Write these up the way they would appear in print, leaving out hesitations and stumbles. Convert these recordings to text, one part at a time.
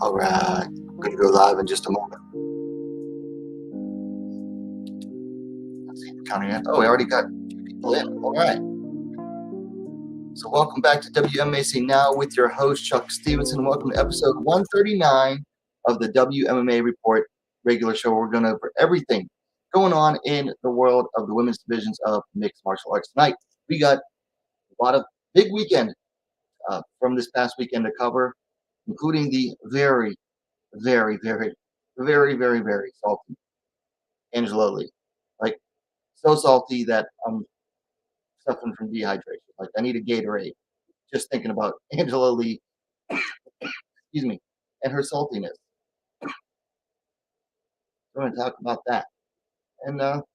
All right, I'm going to go live in just a moment. Let's see if we're counting in. Oh, we already got people in. All right. So welcome back to WMMA Now with your host, Chuck Stevenson. Welcome to episode 139 of the WMMA Report regular show. We're going over everything going on in the world of the women's divisions of mixed martial arts. Tonight, we got a lot of big weekend from this past weekend to cover, including the very, very, very, very, very, very salty Angela Lee. Like, so salty that I'm suffering from dehydration. Like, I need a Gatorade just thinking about Angela Lee, excuse me, and her saltiness. We're going to talk about that. And got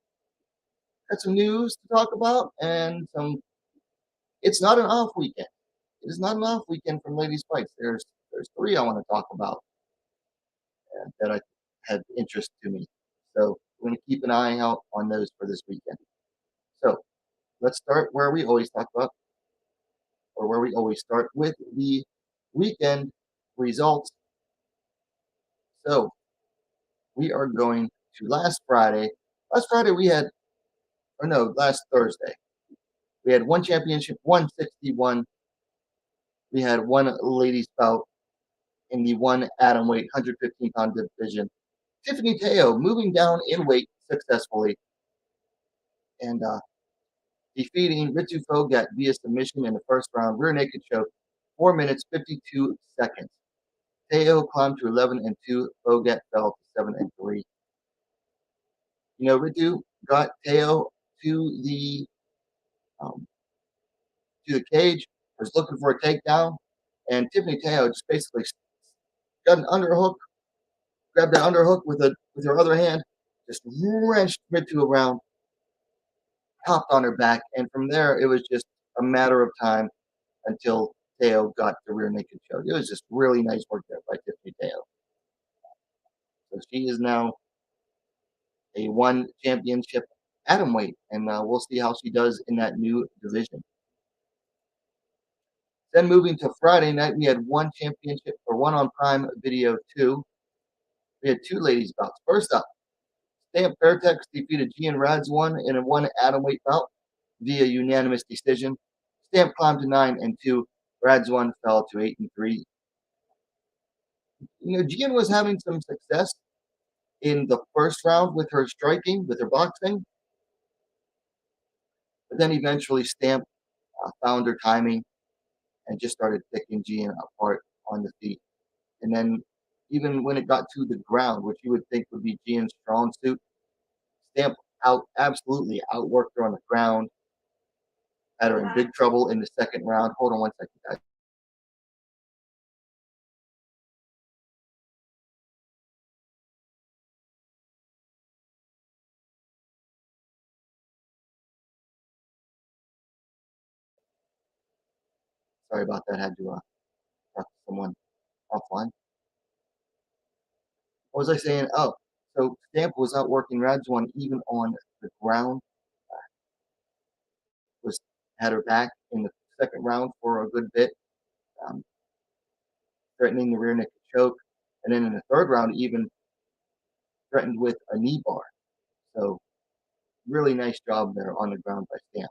some news to talk about and some. It's not an off weekend. It is not an off weekend from ladies' fights. There's three I want to talk about that I had interest to me. So we're going to keep an eye out on those for this weekend. So let's start where we always talk about, or where we always start with the weekend results. So we are going to last Friday. Last Thursday, we had one championship, 161. We had one ladies bout in the one atom weight, 115-pound division. Tiffany Teo moving down in weight successfully and defeating Ritu Phogat via submission in the first round, rear naked choke, 4 minutes, 52 seconds. Teo climbed to 11-2. Phogat fell to 7-3. Ritu got Teo to the cage, was looking for a takedown, and Tiffany Teo just basically got an underhook, grabbed that underhook with her other hand, just wrenched Ritu around, hopped on her back, and from there it was just a matter of time until Teo got the rear naked choke. It was just really nice work there by Tiffany Teo. So she is now a one championship atomweight, and we'll see how she does in that new division. Then moving to Friday night, we had one championship for one on Prime Video 2. We had two ladies bouts. First up, Stamp Fairtex defeated Gian Radzwan in a one atomweight bout via unanimous decision. Stamp climbed to 9-2. Radzwan fell to 8-3. Gian was having some success in the first round with her striking, with her boxing. But then eventually Stamp found her timing and just started picking Gian apart on the feet. And then even when it got to the ground, which you would think would be Gian's strong suit, Stamp absolutely outworked her on the ground. Had her in big trouble in the second round. Hold on one second, guys. Sorry about that. I had to talk to someone offline. What was I saying? Oh, so Stamp was outworking Radzwan even on the ground. Had her back in the second round for a good bit, threatening the rear naked choke, and then in the third round even threatened with a knee bar. So really nice job there on the ground by Stamp.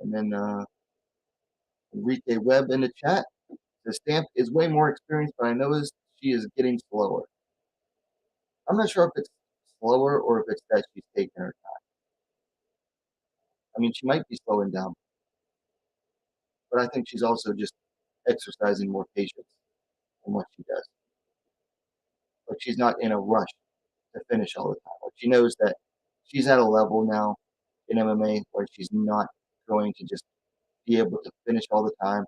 And then Enrique Webb in the chat. The Stamp is way more experienced, but I noticed she is getting slower. I'm not sure if it's slower or if it's that she's taking her time. I mean, she might be slowing down, but I think she's also just exercising more patience in what she does. But she's not in a rush to finish all the time. Like, she knows that she's at a level now in MMA where she's not going to just be able to finish all the time.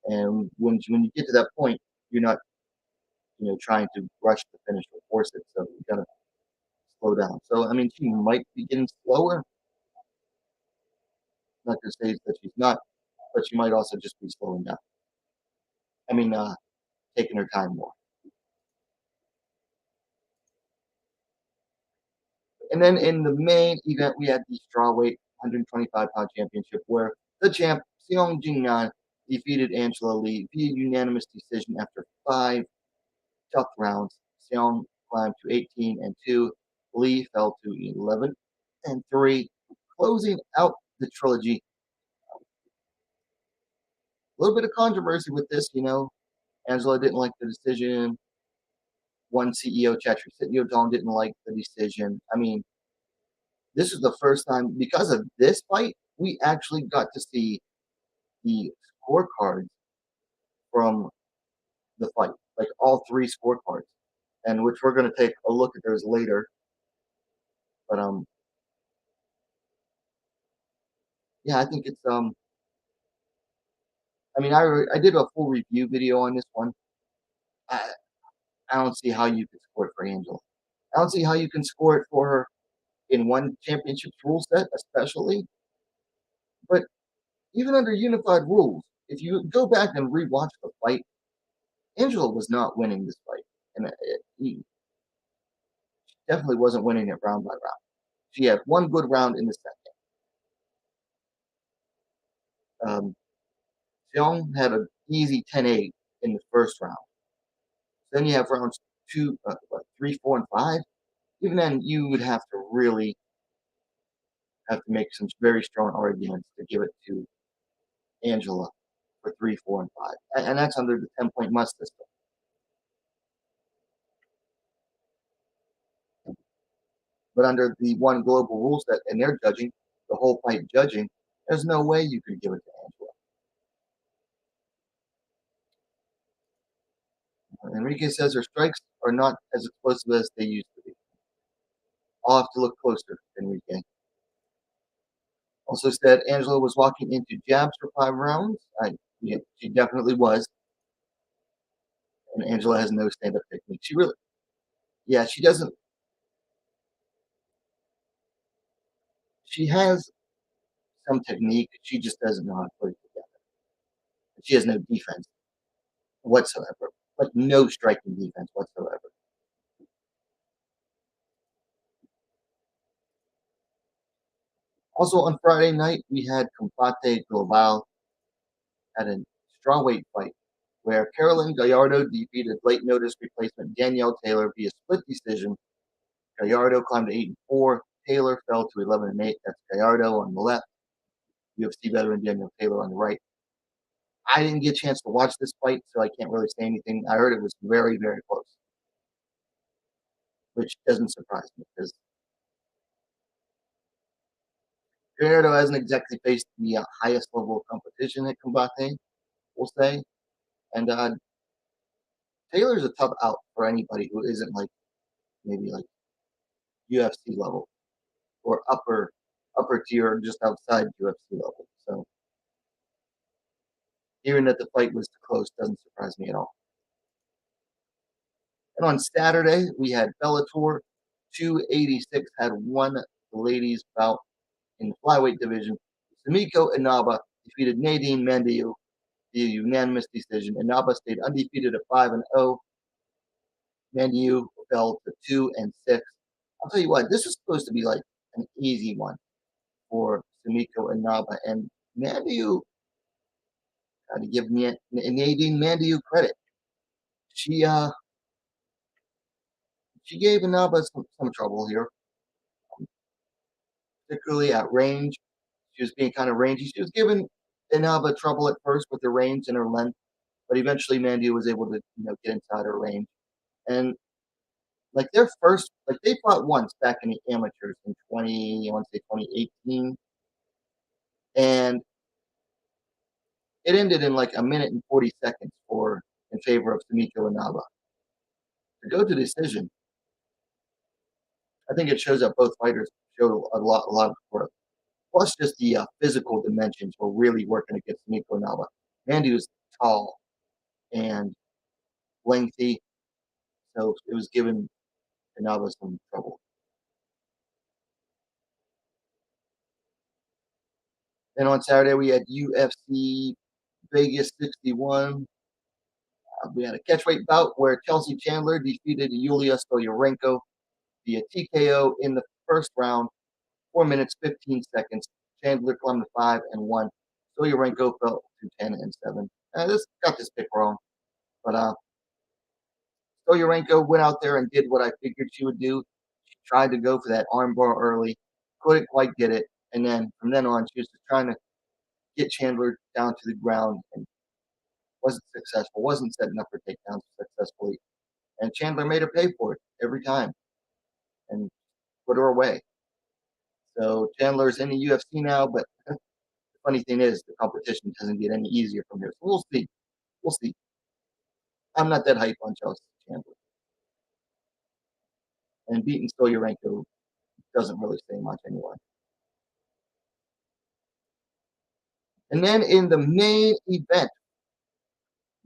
And when you get to that point, you're not trying to rush the finish or force it. So you gotta slow down. So I mean, she might be getting slower. Not to say that she's not, but she might also just be slowing down. I mean, taking her time more. And then in the main event, we had the strawweight 125-pound championship where the champ, Xiong Jingnan, defeated Angela Lee via unanimous decision after 5 tough rounds. Xiong climbed to 18-2. Lee fell to 11-3, closing out the trilogy. A little bit of controversy with this, Angela didn't like the decision. One CEO, Chatri didn't like the decision. I mean, this is the first time, because of this fight, we actually got to see the scorecards from the fight, like all 3 scorecards, and which we're going to take a look at those later. But yeah, I think it's I mean, I did a full review video on this one. I I don't see how you could score it for Angela. I don't see how you can score it for her in one championship rule set, especially. But even under unified rules, if you go back and rewatch the fight, Angela was not winning this fight, and he definitely wasn't winning it round by round. She had one good round in the second. Xiong had an easy 10-8 in the first round. Then you have rounds 3, 4, and 5. Even then, you would have to really have to make some very strong arguments to give it to Angela for 3, 4, and 5. And that's under the 10-point must system. But under the one global rule set and their judging, the whole fight judging, there's no way you could give it to Angela. Enrique says her strikes are not as explosive as they used to be. I'll have to look closer, Enrique. Also said Angela was walking into jabs for 5 rounds. Yeah, she definitely was. And Angela has no stand-up technique. She really, yeah, she doesn't. She has some technique. She just doesn't know how to put it together. She has no defense whatsoever, like no striking defense whatsoever. Also on Friday night, we had Combate Global at a strawweight fight where Carolyn Gallardo defeated late notice replacement Danielle Taylor via split decision. Gallardo climbed to 8-4. Taylor fell to 11-8. That's Gallardo on the left. UFC veteran Danielle Taylor on the right. I didn't get a chance to watch this fight, so I can't really say anything. I heard it was very, very close, which doesn't surprise me because Gallardo hasn't exactly faced the highest level of competition at Combate, we'll say. And Taylor's a tough out for anybody who isn't like maybe like UFC level or upper tier, just outside UFC level. So hearing that the fight was close doesn't surprise me at all. And on Saturday, we had Bellator 286 had won the ladies' bout in the flyweight division. Sumiko Inaba defeated Nadine Mandiu via unanimous decision. Inaba stayed undefeated at 5-0. Mandiu fell to 2-6. I'll tell you what, this is supposed to be like an easy one for Sumiko Inaba, and Mandiu, got to give Nadine Mandiu credit. She gave Inaba some trouble here, particularly at range. She was being kind of rangy. She was giving Inaba trouble at first with her range and her length, but eventually Mandiu was able to get inside her range. And like they fought once back in the amateurs in 2018, and it ended in like a minute and 40 seconds in favor of Sumiko Inaba. To go to decision, I think it shows that both fighters showed a lot of growth. Plus, just the physical dimensions were really working against Sumiko Inaba. Mandy was tall and lengthy, so it was giving Inaba some trouble. Then on Saturday, we had UFC Vegas 61. We had a catchweight bout where Kelsey Chandler defeated Yulia Renko via TKO in the first round, 4 minutes, 15 seconds. Chandler climbed to 5-1. Renko fell to 10-7. This got this pick wrong, but Stoyarenko went out there and did what I figured she would do. She tried to go for that armbar early, couldn't quite get it, and then from then on, she was just trying to get Chandler down to the ground and wasn't successful, wasn't setting up her takedowns successfully. And Chandler made her pay for it every time and put her away. So Chandler's in the UFC now, but the funny thing is the competition doesn't get any easier from here. So we'll see. We'll see. I'm not that hype on Chelsea Chandler. And beating Stoyarenko doesn't really say much anyway. And then in the main event,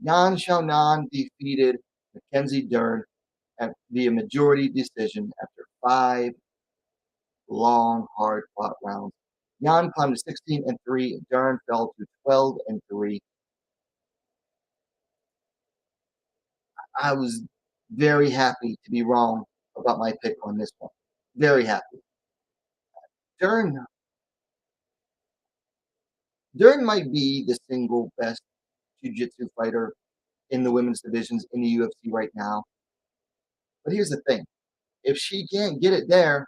Xiong Jingnan defeated Mackenzie Dern via majority decision after 5 long, hard-fought rounds. Jan climbed to 16-3. Dern fell to 12-3. I was very happy to be wrong about my pick on this one. Very happy. Dern might be the single best jiu-jitsu fighter in the women's divisions in the UFC right now. But here's the thing. If she can't get it there,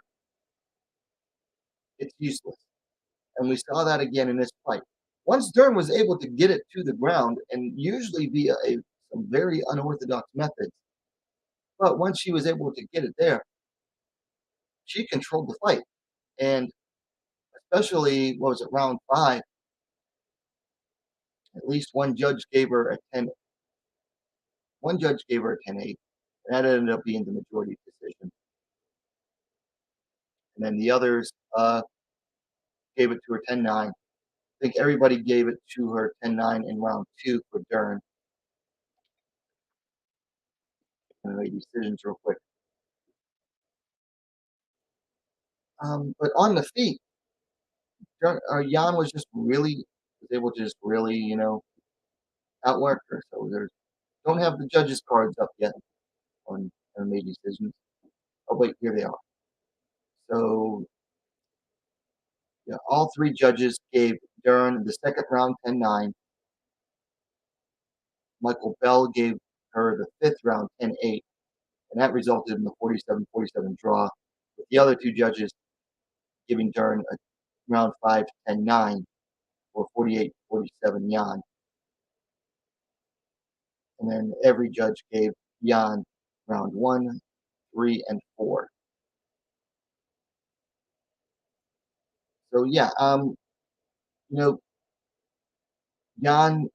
it's useless. And we saw that again in this fight. Once Dern was able to get it to the ground, and usually via some very unorthodox methods, but once she was able to get it there, she controlled the fight. And especially, what was it, round 5, at least one judge gave her a 10. One judge gave her a 10-8, and that ended up being the majority decision. And then the others gave it to her 10-9. I think everybody gave it to her 10-9 in round 2 for Dern. I'm going to make decisions real quick. But on the feet, Jan was able to just really, outwork her. So there's don't have the judges' cards up yet on made decisions. Oh wait, here they are. So yeah, all 3 judges gave Dern the second round 10-9. Michael Bell gave her the 5th round 10-8, and that resulted in the 47-47 draw, with the other 2 judges giving Dern a round 5 10-9 or 48-47 Jan. And then every judge gave Jan round 1, 3, and 4. So yeah, Jan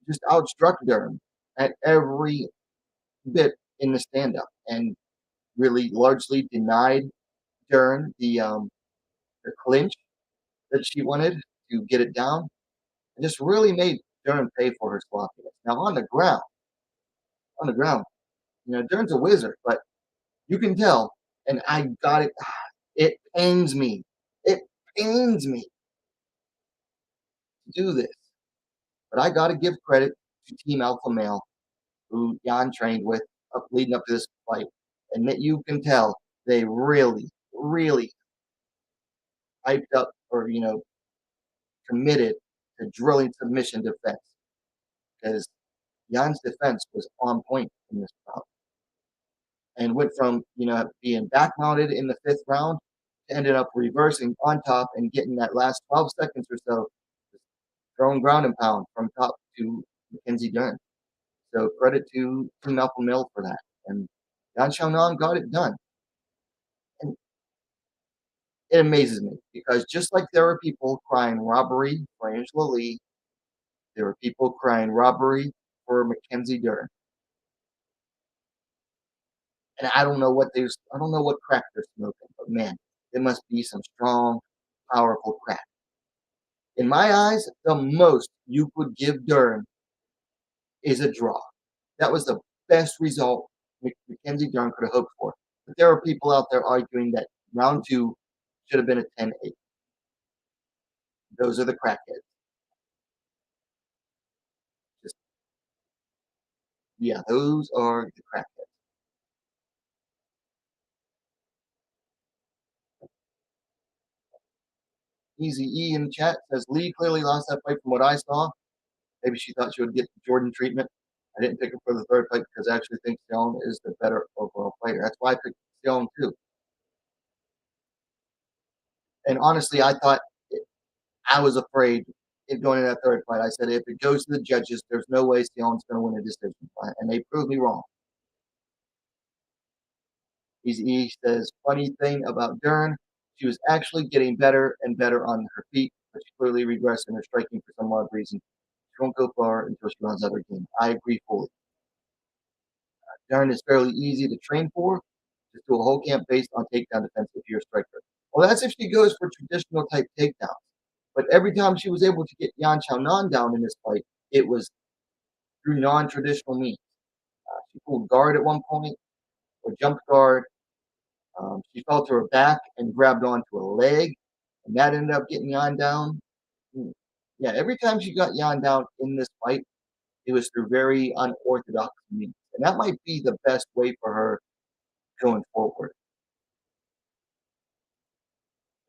just outstruck Dern at every bit in the stand-up, and really largely denied Dern the clinch that she wanted to get it down, and just really made Dern pay for her sloppiness. Now on the ground, Dern's a wizard, but you can tell, and I got it. It pains me. It pains me to do this, but I got to give credit to Team Alpha Male, who Jan trained with leading up to this fight, and that you can tell they really, really hyped up or committed to drilling submission defense, because Jan's defense was on point in this bout and went from being back mounted in the 5th round to ended up reversing on top and getting that last 12 seconds or so throwing ground and pound from top to Mackenzie Dern. So credit to Malcolm Mill for that. And Yan Xiaonan got it done. And it amazes me because just like there are people crying robbery for Angela Lee, there are people crying robbery for Mackenzie Dern. And I don't know what crack they're smoking, but man, it must be some strong, powerful crack. In my eyes, the most you could give Dern is a draw. That was the best result Mackenzie Dern could have hoped for. But there are people out there arguing that round 2 should have been a 10-8. Those are the crackheads. Those are the crackheads. Easy E in the chat says Lee clearly lost that fight from what I saw. Maybe she thought she would get the Jordan treatment. I didn't pick her for the third fight because I actually think Xiong is the better overall fighter. That's why I picked Xiong too. And honestly, I was afraid in going into that third fight. I said if it goes to the judges, there's no way Xiong's going to win a decision fight, and they proved me wrong. He says, funny thing about Dern, she was actually getting better and better on her feet, but she clearly regressed in her striking for some odd reason. She won't go far until she runs out of her game. I agree fully. Dern is fairly easy to train for. Just do a whole camp based on takedown defense if you're a striker. Well, that's if she goes for traditional type takedowns. But every time she was able to get Yan Xiaonan down in this fight, it was through non-traditional means. She pulled guard at one point, or jumped guard. She fell to her back and grabbed onto a leg, and that ended up getting Yan down. Yeah, every time she got Yan down in this fight, it was through very unorthodox means. And that might be the best way for her going forward.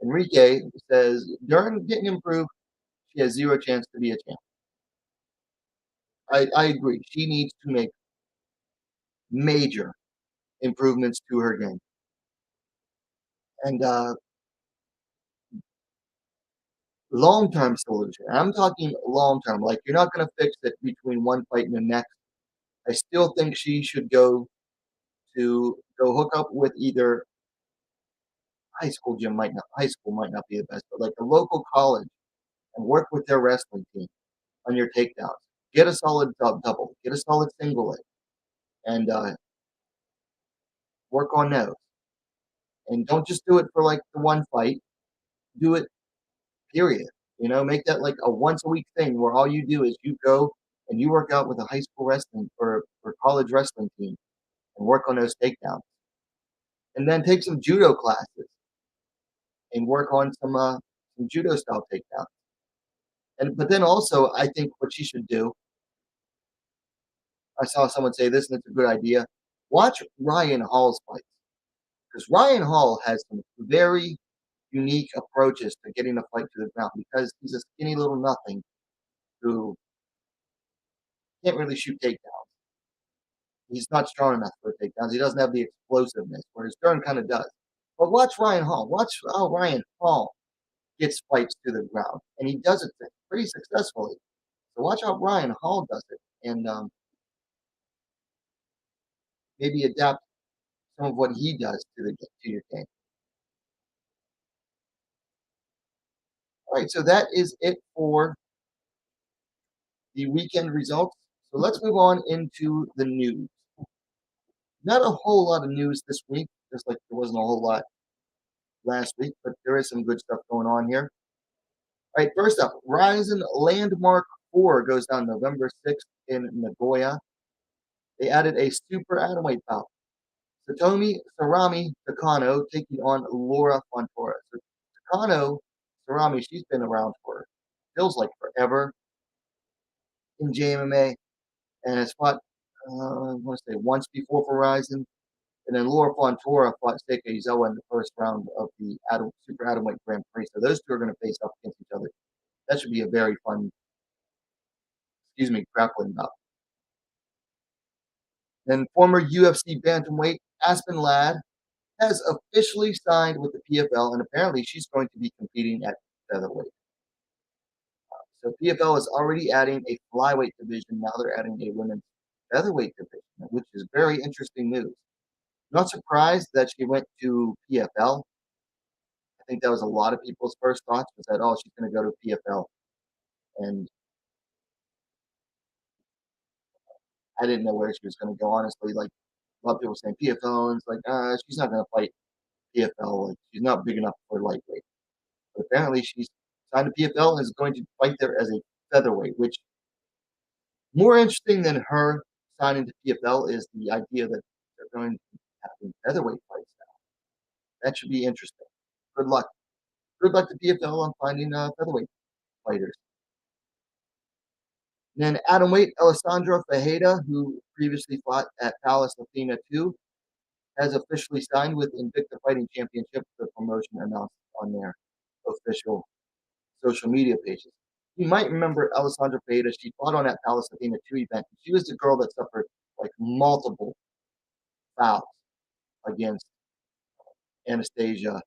Enrique says, Dern didn't improve. She has zero chance to be a champ. I agree. She needs to make major improvements to her game. And long-term solution. I'm talking long-term. Like, you're not going to fix it between one fight and the next. I still think she should go hook up with either high school might not be the best, but like a local college and work with their wrestling team on your takedowns. Get a solid double, get a solid single leg, and work on those. And don't just do it for like the one fight. Do it, period. Make that like a once a week thing where all you do is you go and you work out with a high school wrestling or college wrestling team and work on those takedowns. And then take some judo classes and work on some judo style takedowns. But then also, I think what she should do. I saw someone say this, and it's a good idea. Watch Ryan Hall's fights because Ryan Hall has some very unique approaches to getting a fight to the ground because he's a skinny little nothing who can't really shoot takedowns. He's not strong enough for takedowns. He doesn't have the explosiveness, whereas Dern kind of does. But watch Ryan Hall. Watch how Ryan Hall gets fights to the ground, and he does it pretty successfully. So watch how Ryan Hall does it, and maybe adapt some of what he does to your game. All right, so that is it for the weekend results. So let's move on into the news. Not a whole lot of news this week, just like there wasn't a whole lot last week, but there is some good stuff going on here. All right, first up, Ryzen Landmark 4 goes down November 6th in Nagoya. They added a super atomweight bout. Satomi Sarami Takano taking on Laura Fontoura. So Takano Sarami, she's been around for feels like forever in JMMA and has fought, I want to say, once before for Ryzen. And then Laura Fontoura fought Seika Izawa in the first round of the Super Atomweight Grand Prix. So those two are going to face off against each other. That should be a very fun, grappling bout. Then former UFC bantamweight Aspen Ladd has officially signed with the PFL, and apparently she's going to be competing at featherweight. So PFL is already adding a flyweight division. Now they're adding a women's featherweight division, which is very interesting news. Not surprised that she went to PFL. I think that was a lot of people's first thoughts was that, oh, she's going to go to PFL. And I didn't know where she was going to go, honestly. Like, a lot of people saying PFL, and it's like, she's not going to fight PFL. Like, she's not big enough for lightweight. But apparently she's signed to PFL and is going to fight there as a featherweight, which more interesting than her signing to PFL is the idea that they're going to be having featherweight fights now. That should be interesting. Good luck. Good luck to PFL on finding featherweight fighters. And then atomweight Alessandro Fajeda, who previously fought at Palace Athena 2, has officially signed with Invicta Fighting Championship. The promotion announced on their official social media pages. You might remember Alessandra Feta. She fought on that Palace Athena 2 event. She was the girl that suffered like multiple fouls against Anastasia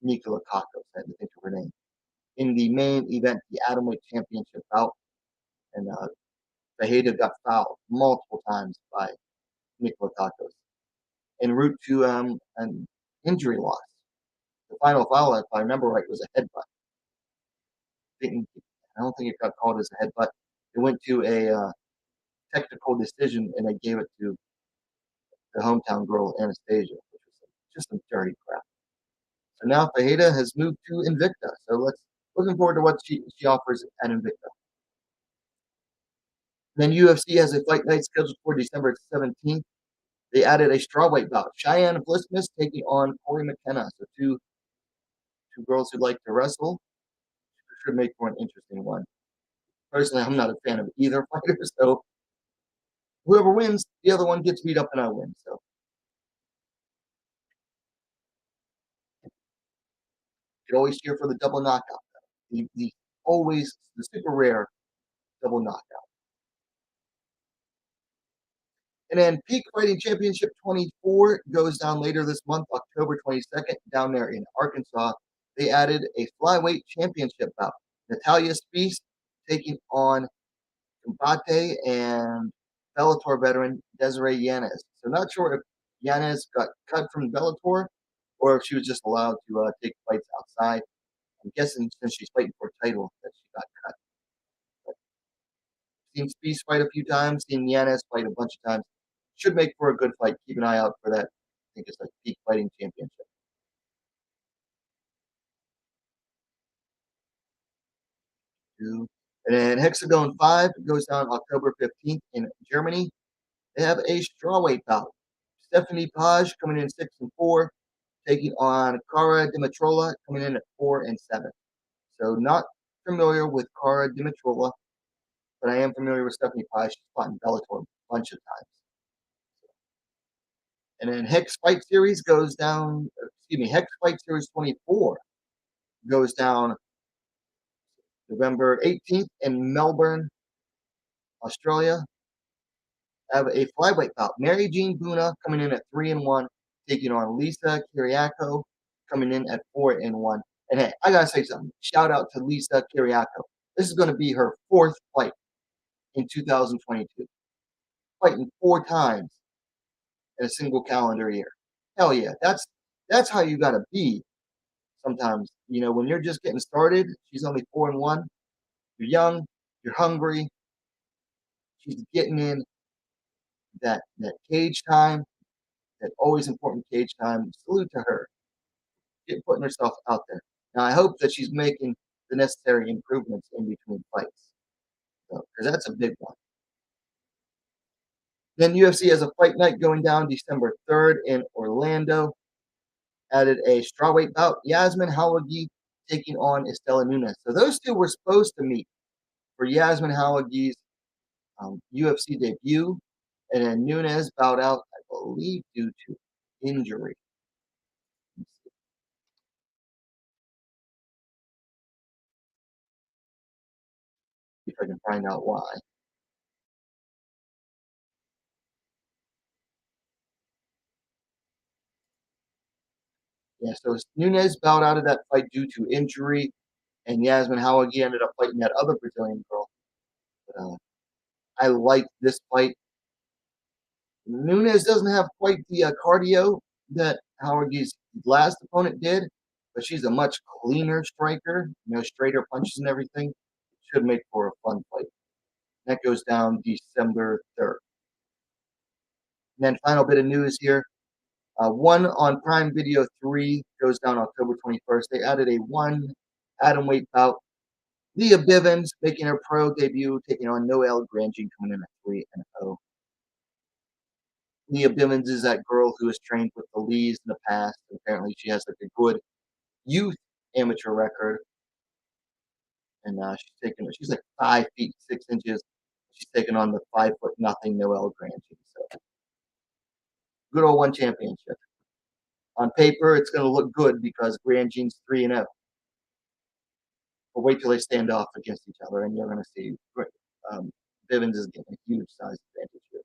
Nikolakakos, I had to think of her name, in the main event, the Atomweight Championship bout. And Fajeda got fouled multiple times by Nikolakakos en route to an injury loss. The final foul, if I remember right, was a headbutt. I don't think it got called as a headbutt. It went to a technical decision, and they gave it to the hometown girl, Anastasia, which was just some dirty crap. So now Fajeda has moved to Invicta. So looking forward to what she offers at Invicta. Then UFC has a fight night scheduled for December 17th. They added a strawweight bout. Cheyenne Blissmas taking on Corey McKenna. So two girls who like to wrestle. Should make for an interesting one. Personally, I'm not a fan of either fighter, so whoever wins, the other one gets beat up and I win. So you can always cheer for the double knockout. The always the super rare double knockout. And then Peak Fighting Championship 24 goes down later this month, October 22nd, down there in Arkansas. They added a flyweight championship bout. Natalia Spies taking on Combate and Bellator veteran Desiree Yanez. So not sure if Yanez got cut from Bellator or if she was just allowed to take fights outside. I'm guessing since she's fighting for a title that she got cut. But seen Spies fight a few times, seen Yanez fight a bunch of times. Should make for a good fight. Keep an eye out for that. I think it's like Peak Fighting Championship. And then Hexagon 5 goes down October 15th in Germany. They have a strawweight bout. Stephanie Page coming in 6-4, taking on Cara Dimitrola coming in at 4-7. So not familiar with Cara Dimitrola, but I am familiar with Stephanie Page. She's fought in Bellator a bunch of times. And then Hex Fight Series goes down, Hex Fight Series 24 goes down November 18th in Melbourne, Australia. Have a flyweight bout. Mary Jean Buna coming in at 3-1, taking on Lisa Kiriako coming in at 4-1. And hey, I gotta say something. Shout out to Lisa Kiriako. This is going to be her fourth fight in 2022, fighting 4 times in a single calendar year. Hell yeah, that's how you gotta be. Sometimes, when you're just getting started, she's only 4-1. You're young, you're hungry. She's getting in that cage time, that always important cage time. Salute to her. Putting herself out there. Now, I hope that she's making the necessary improvements in between fights, because that's a big one. Then UFC has a fight night going down December 3rd in Orlando. Added a strawweight bout. Yasmin Hawagi taking on Estela Nunes. So those two were supposed to meet for Yasmin Hawagi's UFC debut, and then Nunes bowed out, I believe, due to injury. If I can find out why. Yeah, so Nunes bowed out of that fight due to injury, and Yasmin Hawagi ended up fighting that other Brazilian girl. But, I like this fight. Nunes doesn't have quite the cardio that Hawagi's last opponent did, but she's a much cleaner striker, straighter punches and everything. Should make for a fun fight. That goes down December 3rd. And then final bit of news here. One on Prime Video 3 goes down October 21st. They added a one atomweight bout. Leah Bivens making her pro debut, taking on Noelle Grandjean coming in at 3-0. Leah Bivens is that girl who has trained with the Lees in the past. Apparently, she has like a good youth amateur record, and she's like 5 feet 6 inches. She's taking on the 5 foot nothing Noelle Grandjean. So good old one championship. On paper, it's going to look good because Grandjean's 3-0. Or wait till they stand off against each other, and you're going to see Bivens is getting a huge size advantage here.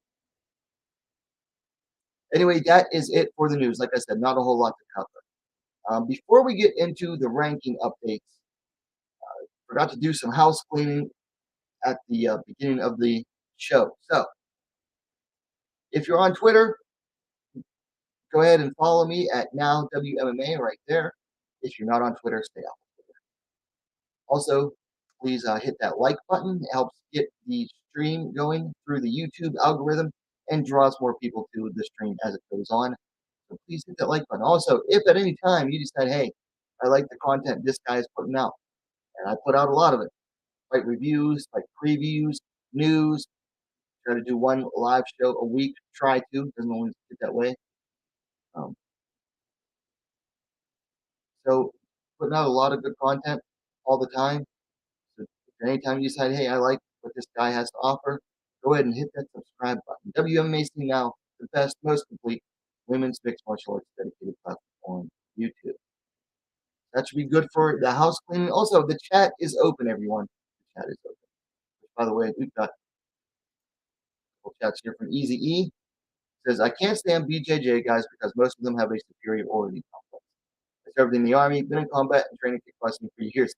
Anyway, that is it for the news. Like I said, not a whole lot to cover. Before we get into the ranking updates, forgot to do some house cleaning at the beginning of the show. So, if you're on Twitter, go ahead and follow me at now WMMA right there. If you're not on Twitter, stay off. Also, please hit that like button. It helps get the stream going through the YouTube algorithm and draws more people to the stream as it goes on. So please hit that like button. Also, if at any time you decide, hey, I like the content this guy is putting out, and I put out a lot of it, like reviews, like previews, news, try to do one live show a week, try to, doesn't always get that way. So putting out a lot of good content all the time. So anytime you decide, hey, I like what this guy has to offer, go ahead and hit that subscribe button. WMMA now, the best, most complete women's mixed martial arts dedicated platform on YouTube. That should be good for the house cleaning. Also, the chat is open, everyone. The chat is open. By the way, we've got a couple chats here from Easy E. Says, I can't stand BJJ guys because most of them have a superiority complex. I served in the Army, been in combat and training kickboxing for years.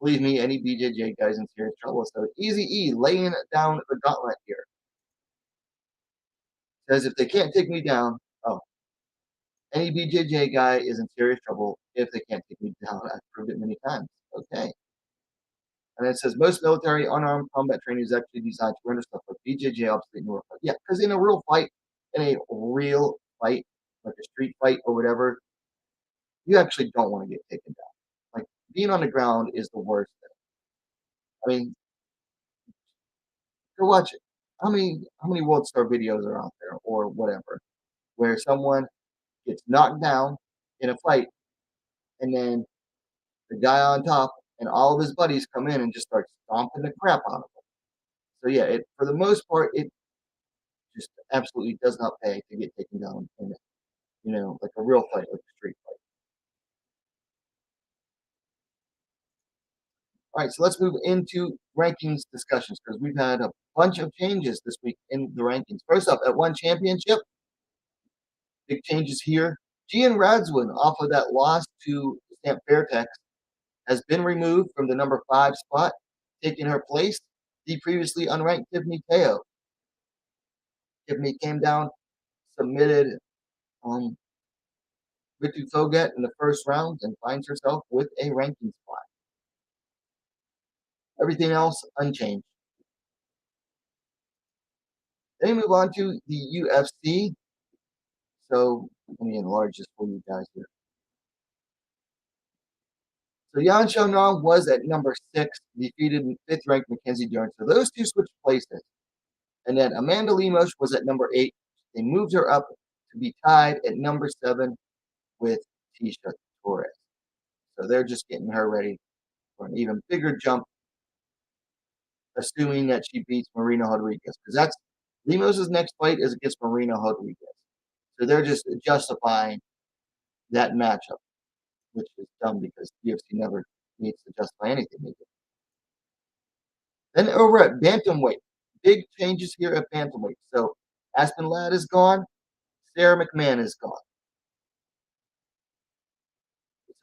Believe me, any BJJ guy's in serious trouble. So Easy E laying down the gauntlet here. Says, if they can't take me down, any BJJ guy is in serious trouble if they can't take me down. I've proved it many times. Okay. And it says, most military unarmed combat training is actually designed to render stuff like BJJ obsolete in a real fight. Yeah, because in a real fight, like a street fight or whatever, you actually don't want to get taken down. Like, being on the ground is the worst thing. I mean, go watch it. How many World Star videos are out there or whatever, where someone gets knocked down in a fight, and then the guy on top and all of his buddies come in and just start stomping the crap out of him. So yeah, for the most part, it just absolutely does not pay to get taken down in like a real fight, like a street fight. All right, so let's move into rankings discussions because we've had a bunch of changes this week in the rankings. First up, at One Championship, big changes here. Gian Radzwin, off of that loss to Stamp Fairtex, has been removed from the number 5 spot, taking her place the previously unranked Tiffany Teo. Tiffany came down, submitted Ritu Fogat in the first round, and finds herself with a ranking spot. Everything else unchanged. Then we move on to the UFC. So let me enlarge this for you guys here. So Yan Xiaonan was at number 6, defeated 5th ranked Mackenzie Dern. So those two switched places. And then Amanda Lemos was at number 8. They moved her up to be tied at number 7 with Tisha Torres. So they're just getting her ready for an even bigger jump, assuming that she beats Marina Rodriguez. Because Lemos' next fight is against Marina Rodriguez. So they're just justifying that matchup, which is dumb because UFC never needs to justify anything they do. Then over at Bantamweight, big changes here at Bantamweight. So Aspen Ladd is gone. Sarah McMahon is gone.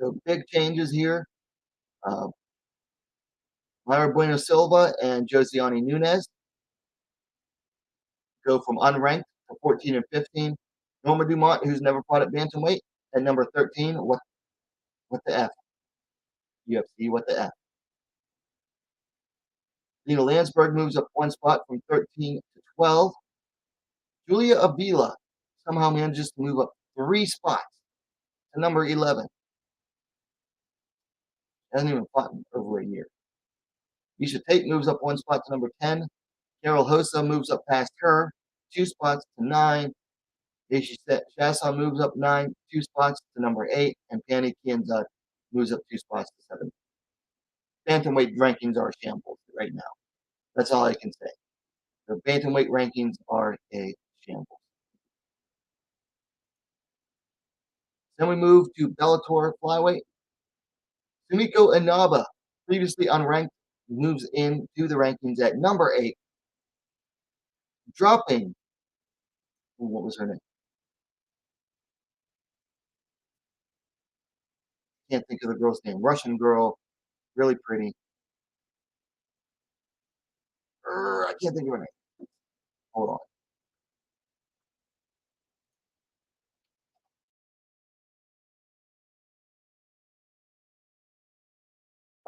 So big changes here. Myra Bueno Silva and Josiane Nunes go from unranked to 14 and 15. Norma Dumont, who's never fought at Bantamweight, at number 13. What the F? UFC, what the F? Lena Landsberg moves up 1 spot from 13 to 12. Julia Avila somehow manages to move up 3 spots to number 11. Hasn't even fought in over a year. Misha Tate moves up 1 spot to number 10. Carol Hosa moves up past her 2 spots to 9. Daishi Shasson moves up 2 spots to number 8. And Pani Kianzad moves up 2 spots to 7. Bantamweight rankings are a shambles right now. That's all I can say. The bantamweight rankings are a shambles. Then we move to Bellator flyweight. Sumiko Inaba, previously unranked, moves into the rankings at number 8, dropping. What was her name? Can't think of the girl's name. Russian girl, really pretty. I can't think of her name. Hold on.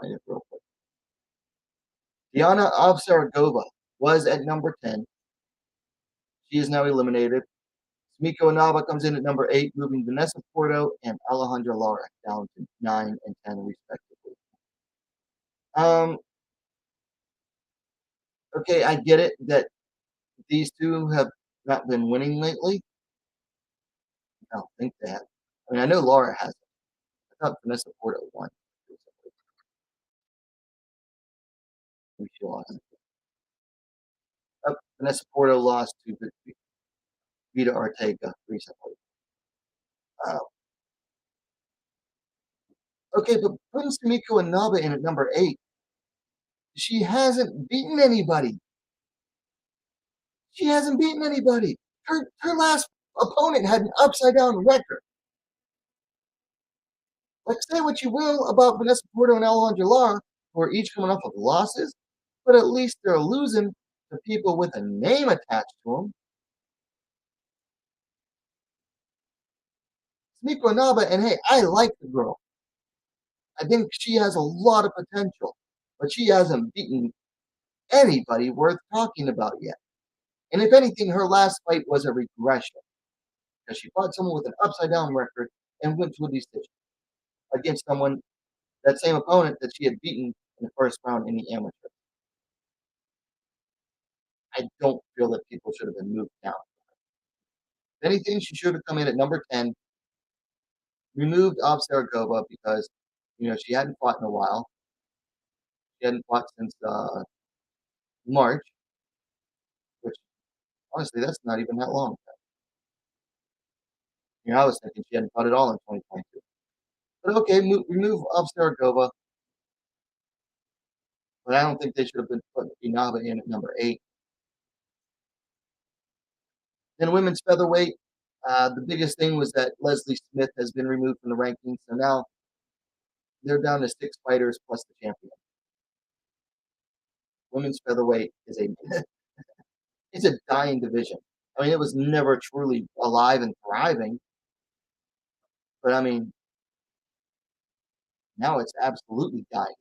Find it real quick. Diana Ovsaragova was at number 10. She is now eliminated. Smiko Inaba comes in at number 8, moving Vanessa Porto and Alejandra Lara down to 9 and 10, respectively. Okay, I get it that these two have not been winning lately. I don't think they have. I mean, I know Lara has. I thought Vanessa Porto won. Maybe she lost. Vanessa Porto lost to Vita Ortega recently. Uh, okay, but putting Smiko Inaba in at number 8, she hasn't beaten anybody. She hasn't beaten anybody. Her last opponent had an upside down record. Like, say what you will about Vanessa Porto and Alejandra Lara, who are each coming off of losses, but at least they're losing to people with a name attached to them. Smiko Inaba, and hey, I like the girl. I think she has a lot of potential, but she hasn't beaten anybody worth talking about yet. And if anything, her last fight was a regression because she fought someone with an upside down record and went to a decision against someone, that same opponent that she had beaten in the first round in the amateur. I don't feel that people should have been moved down. If anything, she should have come in at number 10, removed Ovsaragova because, she hadn't fought in a while. She hadn't fought since March, which honestly, that's not even that long. I was thinking she hadn't fought at all in 2022. But okay, remove Ovsaragova. But I don't think they should have been putting Inaba in at number 8. Then women's featherweight, the biggest thing was that Leslie Smith has been removed from the rankings. So now they're down to 6 fighters plus the champion. Women's featherweight is it's a dying division. I mean, it was never truly alive and thriving. But I mean, now it's absolutely dying.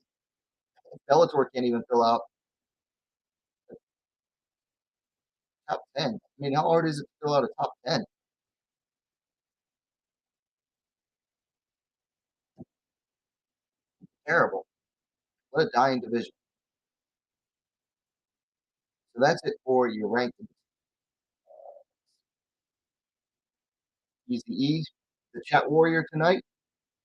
Bellator can't even fill out the top 10. I mean, how hard is it to fill out a top 10? Terrible. What a dying division. So that's it for your rankings. Easy E, the chat warrior tonight,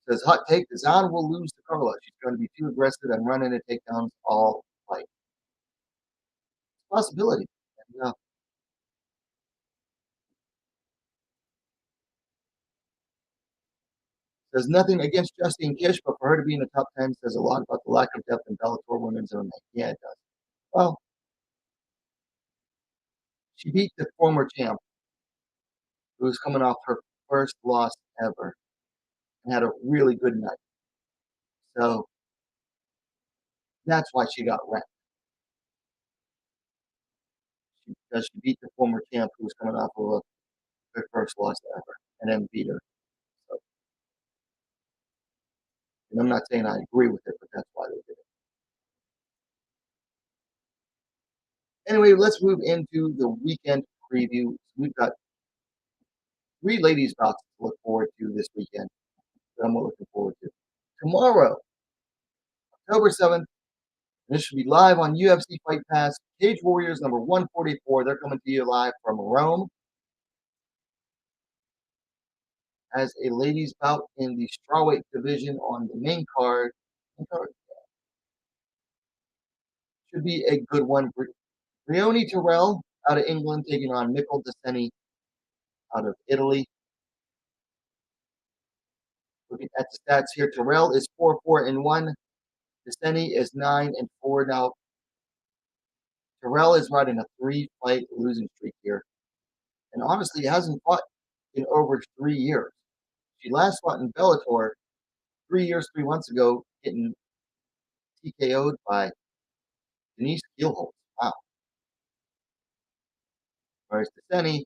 says hot take: Zan will lose to Carla. She's going to be too aggressive and run into takedowns all fight. It's a possibility. And, says nothing against Justine Kish, but for her to be in the top 10 says a lot about the lack of depth in Bellator women's MMA. Yeah, it does. Well, she beat the former champ, who was coming off her first loss ever, and had a really good night. So that's why she got ranked. Because she beat the former champ, who was coming off of her first loss ever, and then beat her. So, and I'm not saying I agree with it, but that's why they did it. Anyway, let's move into the weekend preview. We've got 3 ladies bouts to look forward to this weekend that I'm looking forward to. Tomorrow, October 7th, and this should be live on UFC Fight Pass. Cage Warriors number 144. They're coming to you live from Rome as a ladies bout in the strawweight division on the main card. Should be a good one. Brioni Terrell out of England taking on Mikkel Deseni out of Italy. Looking at the stats here, Terrell is 4-4-1. Deseni is 9-4 now. Terrell is riding a 3-fight losing streak here, and honestly, hasn't fought in over 3 years. She last fought in Bellator 3 years, 3 months ago, getting TKO'd by Denise Gilholz. Wow. Whereas Deseni,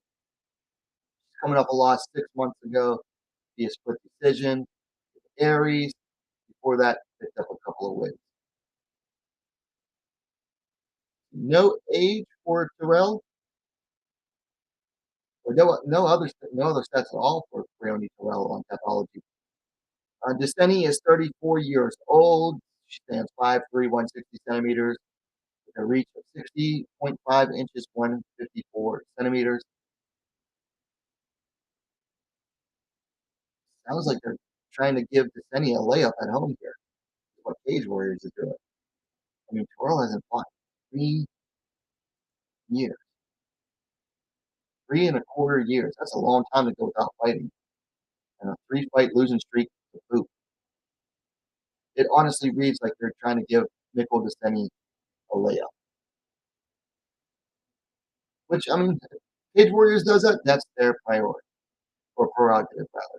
coming off a loss 6 months ago via split decision, Aries. Before that, picked up a couple of wins. No age for Terrell, or no other stats at all for Breoni Terrell on Tapology. Deseni is 34 years old. She stands 5'3", 160 centimeters, with a reach of 60.5 inches, 154 centimeters. Sounds like they're trying to give Deseni a layup at home here. That's what Cage Warriors is doing. I mean, Terrell hasn't fought 3 years. 3.25 years. That's a long time to go without fighting. And a 3-fight losing streak to boot. It honestly reads like they're trying to give Nicole Deseni a layup. Which, I mean, Cage Warriors does that, that's their priority. Or prerogative, rather.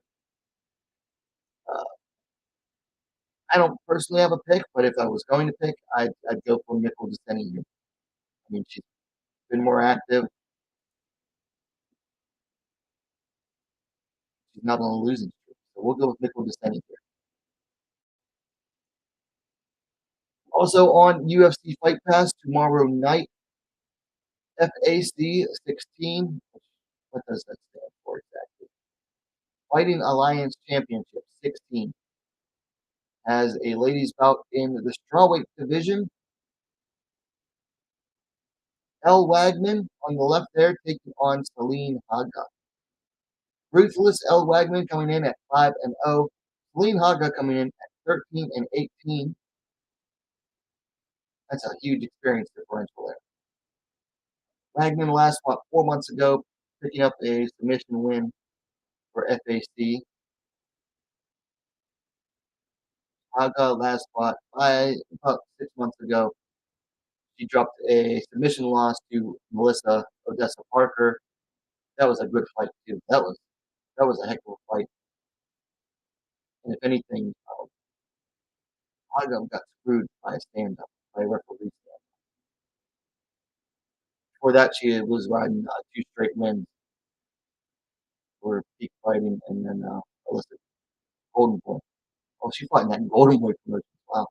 I don't personally have a pick, but if I was going to pick, I'd go for Nicole Deseni here. I mean, she's been more active. She's not on a losing streak. So we'll go with Nicole Deseni here. Also on UFC Fight Pass tomorrow night, FAC 16. What does that stand for exactly? Fighting Alliance Championship 16 has a ladies bout in the strawweight division. Elle Wagman on the left there taking on Celine Haga. Ruthless Elle Wagman coming in at 5-0. Celine Haga coming in at 13-18. That's a huge experience differential there. Wagman last fought 4 months ago, picking up a submission win for FAC. Haga last fought about 6 months ago. She dropped a submission loss to Melissa Odessa Parker. That was a good fight too. That was a heck of a fight. And if anything, Haga got screwed by a stand-up, by a referee stand-up. Before that, she was riding 2 straight wins for peak fighting, and then Alyssa Golden Boy. Oh, she fought in that Golden Boy promotion. Wow.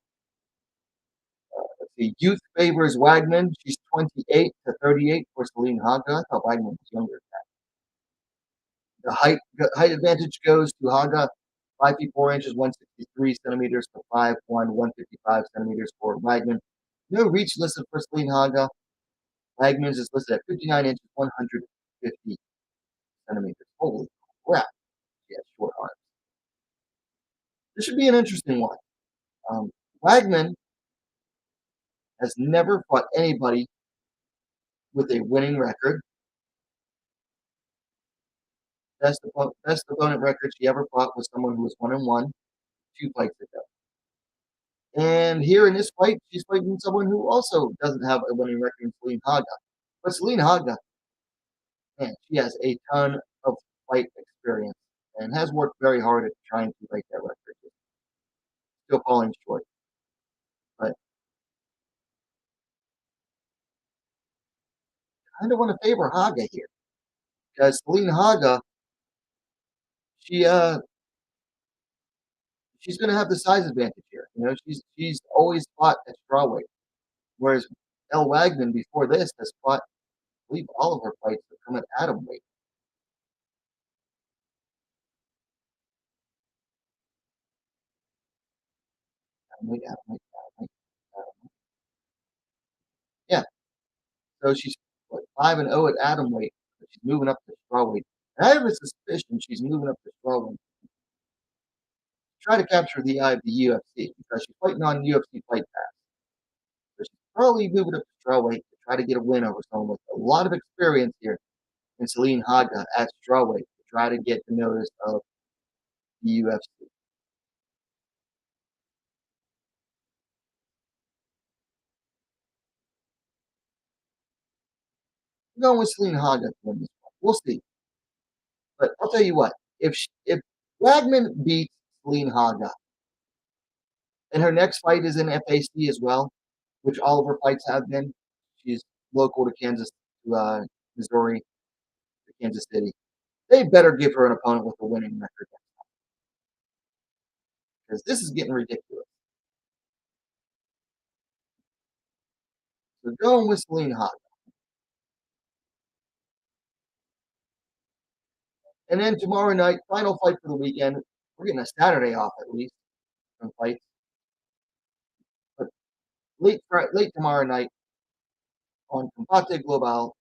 Let's see. Youth favors Wagman. She's 28-38 for Celine Haga. I thought Wagman was younger than that. The height advantage goes to Haga. 5 feet 4 inches, 163 centimeters to 5'1", 155 centimeters for Wagman. No reach listed for Celine Haga. Wagman's is listed at 59 inches, 150 centimeters. Holy crap. She has short arms. This should be an interesting one. Wagman has never fought anybody with a winning record. Best opponent record she ever fought was someone who was 1-1 2 fights ago. And here in this fight, she's fighting someone who also doesn't have a winning record in Celine Haga. But Celine Haga, man, she has a ton of fight experience and has worked very hard at trying to break that record. Still falling short. But I kind of want to favor Haga here. Because Celine Haga, she's going to have the size advantage here. You know, she's always fought at strawweight, whereas Elle Wagman before this has fought, I believe, all of her fights have come at atomweight. Atomweight. Yeah, so she's 5-0 at atomweight, but she's moving up to strawweight. And I have a suspicion she's moving up to strawweight to try to capture the eye of the UFC because she's fighting on UFC Fight Pass. So she's probably moving up to strawweight to try to get a win over someone with a lot of experience here in Celine Haga at strawweight to try to get the notice of the UFC. going with Celine Haga to win this one. We'll see. But I'll tell you what, if Wagman beats Celine Haga, and her next fight is in FAC as well, which all of her fights have been. She's local to Missouri, to Kansas City. They better give her an opponent with a winning record because this is getting ridiculous. So going with Celine Haga. And then tomorrow night, final fight for the weekend. We're getting a Saturday off at least from fights. But late tomorrow night on Combate Global,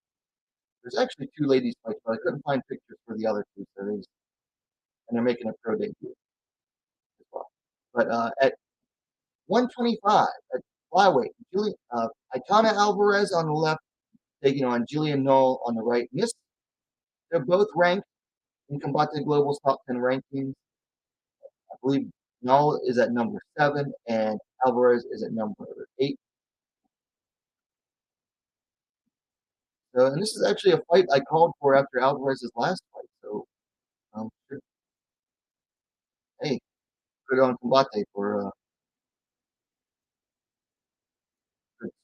there's actually two ladies fights, but I couldn't find pictures for the other two series, and they're making a pro debut as well. But at 125 at flyweight, Aitana Alvarez on the left, taking on Julia Knoll on the right. And this, they're both ranked in Combate Global's top 10 rankings. I believe Knoll is at number 7 and Alvarez is at number 8. So, and this is actually a fight I called for after Alvarez's last fight. So, sure. Hey, good on Combate for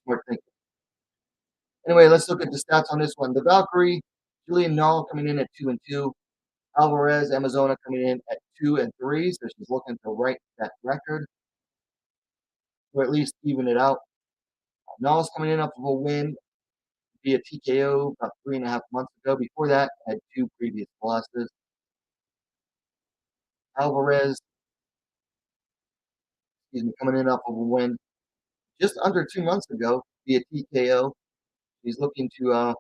smart thinking. Anyway, let's look at the stats on this one. The Valkyrie, Julian Knoll coming in at 2-2. Alvarez, Amazona coming in at 2-3. So she's looking to right that record, or at least even it out. Knoll's coming in off of a win via TKO about 3.5 months ago. Before that, had 2 previous losses. Alvarez, coming in off of a win just under 2 months ago via TKO. He's looking to,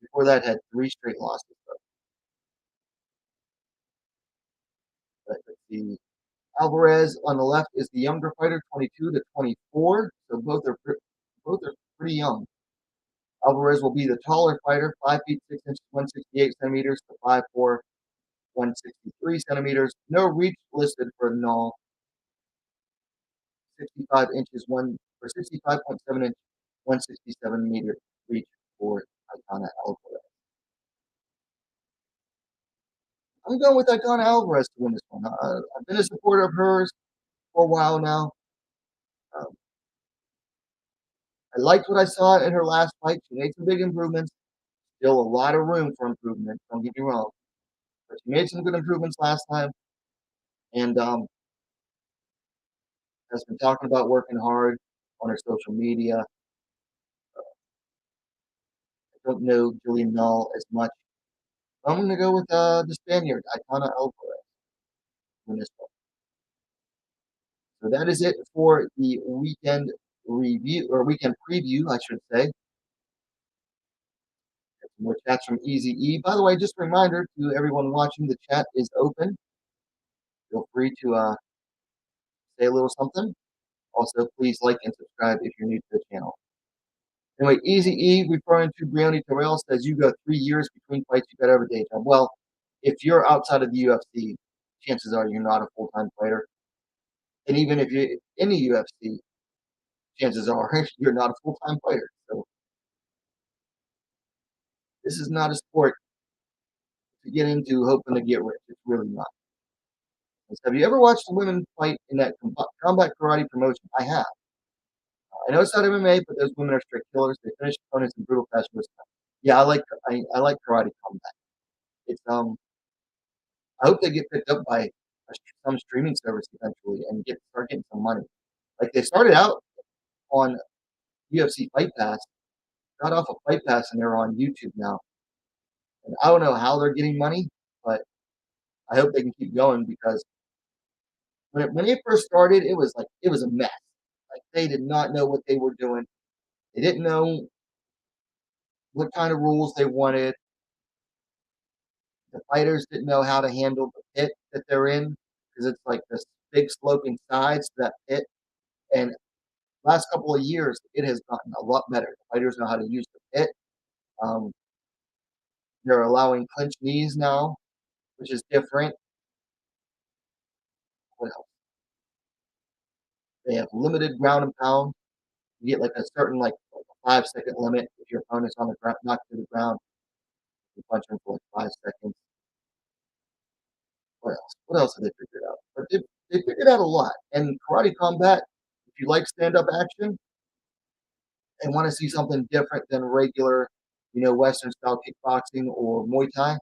before that, had 3 straight losses. But let's see. Alvarez on the left is the younger fighter, 22 to 24. So both are pretty young. Alvarez will be the taller fighter, 5 feet 6 inches, 168 centimeters to 5'4", 163 centimeters. No reach listed for Knoll. 65 inches, 65.7 inch, 167-meter reach for Aitana Alvarez. I'm going with Aitana Alvarez to win this one. I've been a supporter of hers for a while now. Um, I liked what I saw in her last fight. She made some big improvements. Still a lot of room for improvement. Don't get me wrong, but she made some good improvements last time, and has been talking about working hard on her social media. I don't know Julian Null as much. I'm going to go with the Spaniard, Aitana Alvarez, win this one. So that is it for the weekend review, or weekend preview, I should say. Some more chats from Easy E. By the way, just a reminder to everyone watching, the chat is open. Feel free to say a little something. Also, please like and subscribe if you're new to the channel. Anyway, Easy E, referring to Brioni Terrell, says you go 3 years between fights, you got to have a day job. Well, if you're outside of the UFC, chances are you're not a full-time fighter. And even if you're in the UFC, chances are you're not a full-time fighter. So this is not a sport to get into hoping to get rich. It's really not. Have you ever watched a women fight in that combat karate promotion? I have. I know it's not MMA, but those women are straight killers. They finish opponents in brutal fashion. Yeah, I like karate combat. It's I hope they get picked up by some streaming service eventually and start getting some money. Like they started out on UFC Fight Pass, got off of Fight Pass, and they're on YouTube now. And I don't know how they're getting money, but I hope they can keep going because when they first started, it was a mess. Like they did not know what they were doing. They didn't know what kind of rules they wanted. The fighters didn't know how to handle the pit that they're in because it's like this big sloping sides to that pit. And last couple of years, it has gotten a lot better. The fighters know how to use the pit. Um, they're allowing clinch knees now, which is different. What else? They have limited ground and pound. You get like a certain 5-second limit. If your opponent's on the ground, knocked to the ground, you punch him for like 5 seconds. What else? What else have they figured out? But they figured out a lot. And karate combat, if you like stand up action and want to see something different than regular, Western style kickboxing or Muay Thai,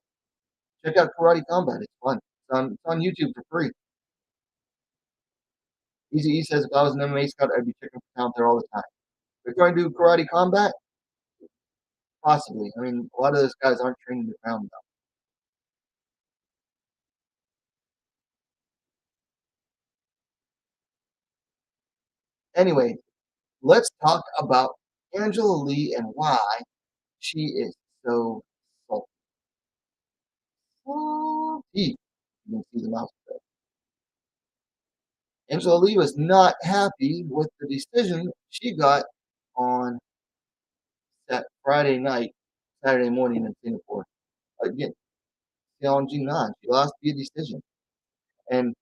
check out karate combat. It's fun. It's on YouTube for free. Easy E says if I was an MMA scout, I'd be checking for talent there all the time. If you're going to do karate combat, possibly. I mean, a lot of those guys aren't trained in the ground though. Anyway, let's talk about Angela Lee and why she is so salty. You can see the mouth there. Angela Lee was not happy with the decision she got on that Friday night, Saturday morning in Singapore. Again, Xiong Jingnan, she lost via decision, and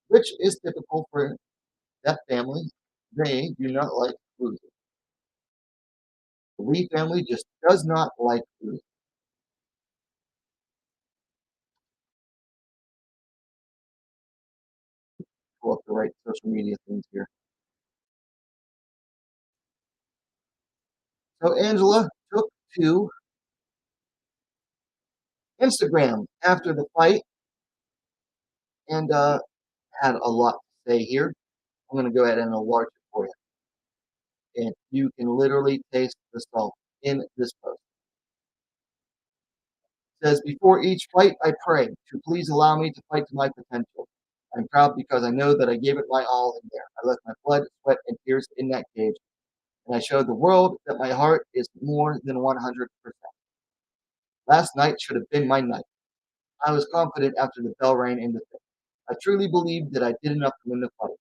which is typical for that family. They do not like losing. The Lee family just does not like losing. Pull up the right social media things here. So Angela took to Instagram after the fight and had a lot to say here. I'm going to go ahead and enlarge it for you. And you can literally taste the salt in this post. It says, before each fight, I pray to please allow me to fight to my potential. I'm proud because I know that I gave it my all in there. I left my blood, sweat, and tears in that cage. And I showed the world that my heart is more than 100%. Last night should have been my night. I was confident after the bell rang in the fifth. I truly believed that I did enough to win the fight.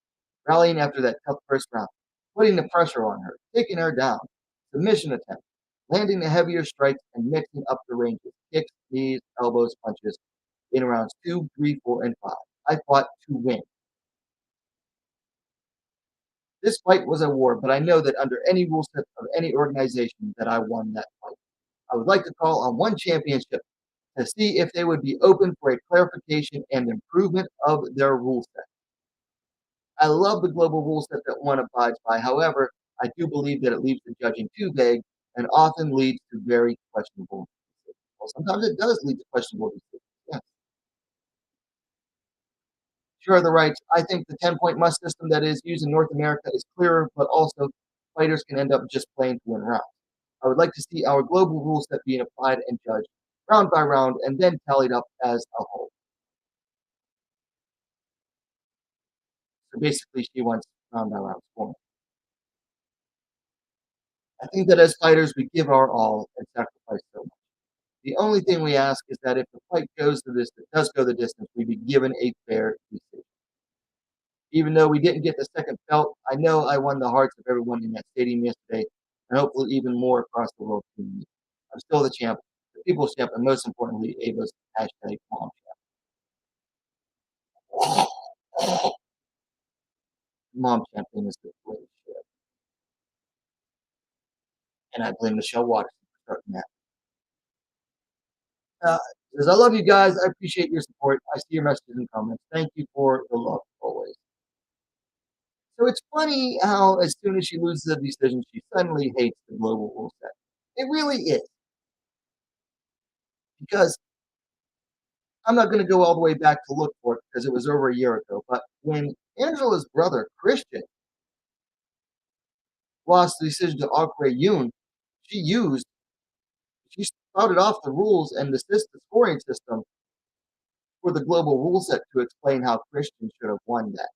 Rallying after that tough first round, putting the pressure on her, taking her down, submission attempt, landing the heavier strikes and mixing up the ranges, kicks, knees, elbows, punches in rounds 2, 3, 4, and 5. I fought to win. This fight was a war, but I know that under any rule set of any organization that I won that fight. I would like to call on one championship to see if they would be open for a clarification and improvement of their rule set. I love the global rule set that one abides by. However, I do believe that it leaves the judging too vague and often leads to very questionable decisions. Well, sometimes it does lead to questionable decisions. Yes. Sure, the rights. I think the 10-point must system that is used in North America is clearer, but also fighters can end up just playing to win rounds. I would like to see our global rule set being applied and judged round by round and then tallied up as a whole. So basically, she wants round by round scoring. I think that as fighters, we give our all and sacrifice so much. The only thing we ask is that if the fight does go the distance, we be given a fair decision. Even though we didn't get the second belt, I know I won the hearts of everyone in that stadium yesterday, and hopefully even more across the world community. I'm still the champ, the people's champ, and most importantly, Ava's hashtag mom champ. Mom champion is the greatest shit. And I blame Michelle Watterson for starting that. Uh, says, I love you guys. I appreciate your support. I see your messages and comments. Thank you for the love always. So it's funny how as soon as she loses a decision, she suddenly hates the global rule set. It really is. Because I'm not going to go all the way back to look for it because it was over a year ago. But when Angela's brother, Christian, lost the decision to Akre Yoon, she used, she spouted off the rules and the scoring system for the global rule set to explain how Christian should have won that.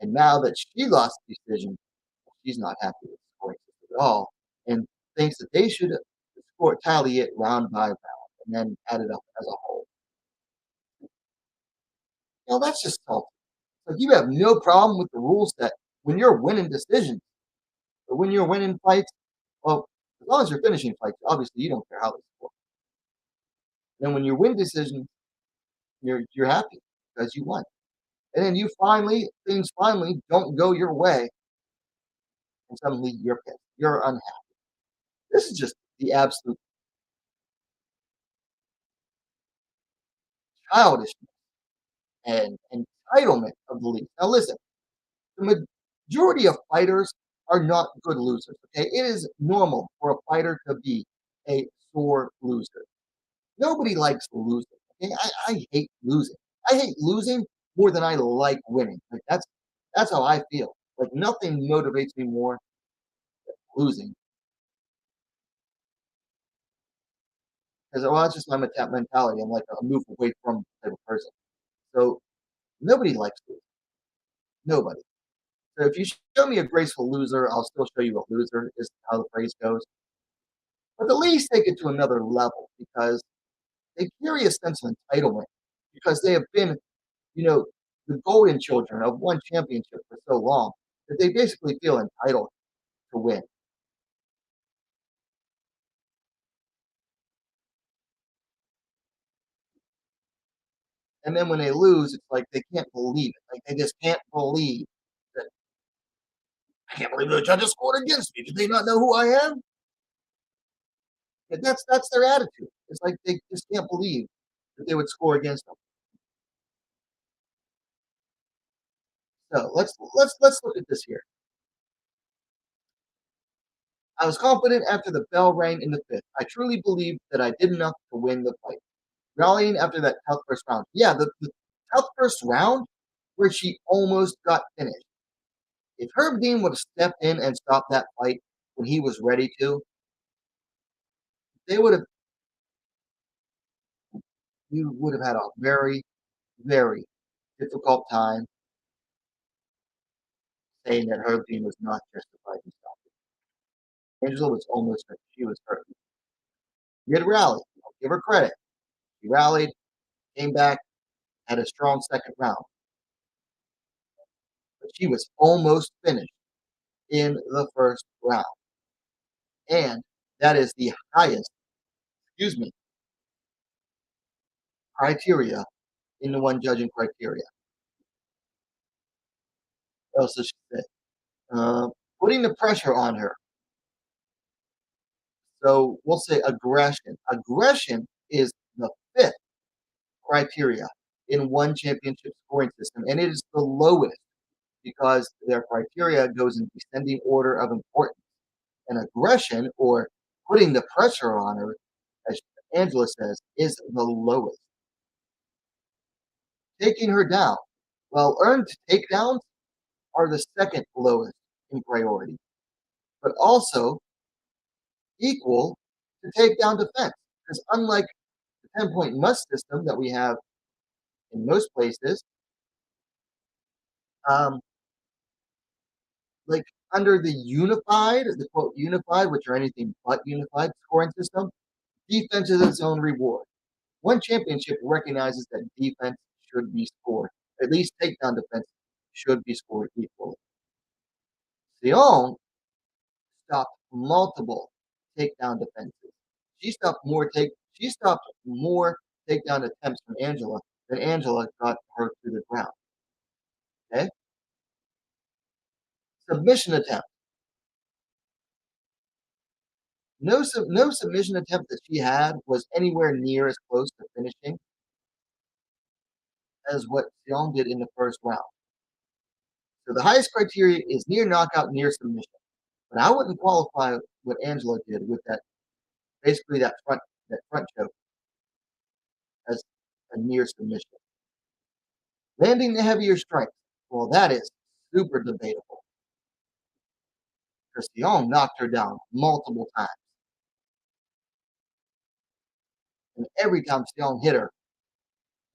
And now that she lost the decision, she's not happy with the scoring system at all and thinks that they should tally it round by round and then add it up as a whole. That's just salty. Like you have no problem with the rule set when you're winning decisions. But when you're winning fights, well, as long as you're finishing fights, obviously you don't care how they score. And when you win decisions, you're happy because you won. And then things finally don't go your way, and suddenly you're pissed. You're unhappy. the absolute childishness and entitlement of the league. Now, listen, the majority of fighters are not good losers. Okay, it is normal for a fighter to be a sore loser. Nobody likes losing. Okay, I hate losing. I hate losing more than I like winning. Like that's how I feel. Like nothing motivates me more than losing because well, that's just my mentality. I'm like a move away from type of person. So nobody likes losing. Nobody. So if you show me a graceful loser, I'll still show you a loser. Is how the phrase goes. But at least take it to another level because they carry a sense of entitlement because they have been, you know, the golden children of one championship for so long that they basically feel entitled to win. And then when they lose, it's like they can't believe it. Like they just can't believe that I can't believe the judges scored against me. Did they not know who I am? And that's their attitude. It's like they just can't believe that they would score against them. So let's look at this here. I was confident after the bell rang in the fifth. I truly believed that I did enough to win the fight. Rallying after that tough first round. Yeah, the tough first round where she almost got finished. If Herb Dean would have stepped in and stopped that fight when he was ready to, they would have you would have had a very, very difficult time saying that Herb Dean was not justified in stopping. Angela was almost hurt. She was hurt. She had rallied. I'll give her credit. She rallied, came back, had a strong second round. But she was almost finished in the first round. And that is the highest, excuse me, criteria in the one judging criteria. What else does she say? Putting the pressure on her. So we'll say aggression. Aggression is the fifth criteria in one championship scoring system, and it is the lowest because their criteria goes in descending order of importance. And aggression, or putting the pressure on her, as Angela says, is the lowest. Taking her down. Well, earned takedowns are the second lowest in priority, but also equal to takedown defense. Because unlike the 10-point must system that we have in most places, um, like under the quote unified, which are anything but unified scoring system, defense is its own reward. One championship recognizes that defense should be scored. At least takedown defense should be scored equally. Xiong stopped multiple takedown defenses. She stopped more takedown attempts from Angela than Angela got her to the ground. Okay? Submission attempt. No submission attempt that she had was anywhere near as close to finishing as what Xiong did in the first round. So the highest criteria is near knockout, near submission. But I wouldn't qualify what Angela did with that basically that front choke as a near submission. Landing the heavier strikes. Well, that is super debatable. Because Xiong knocked her down multiple times. And every time Xiong hit her,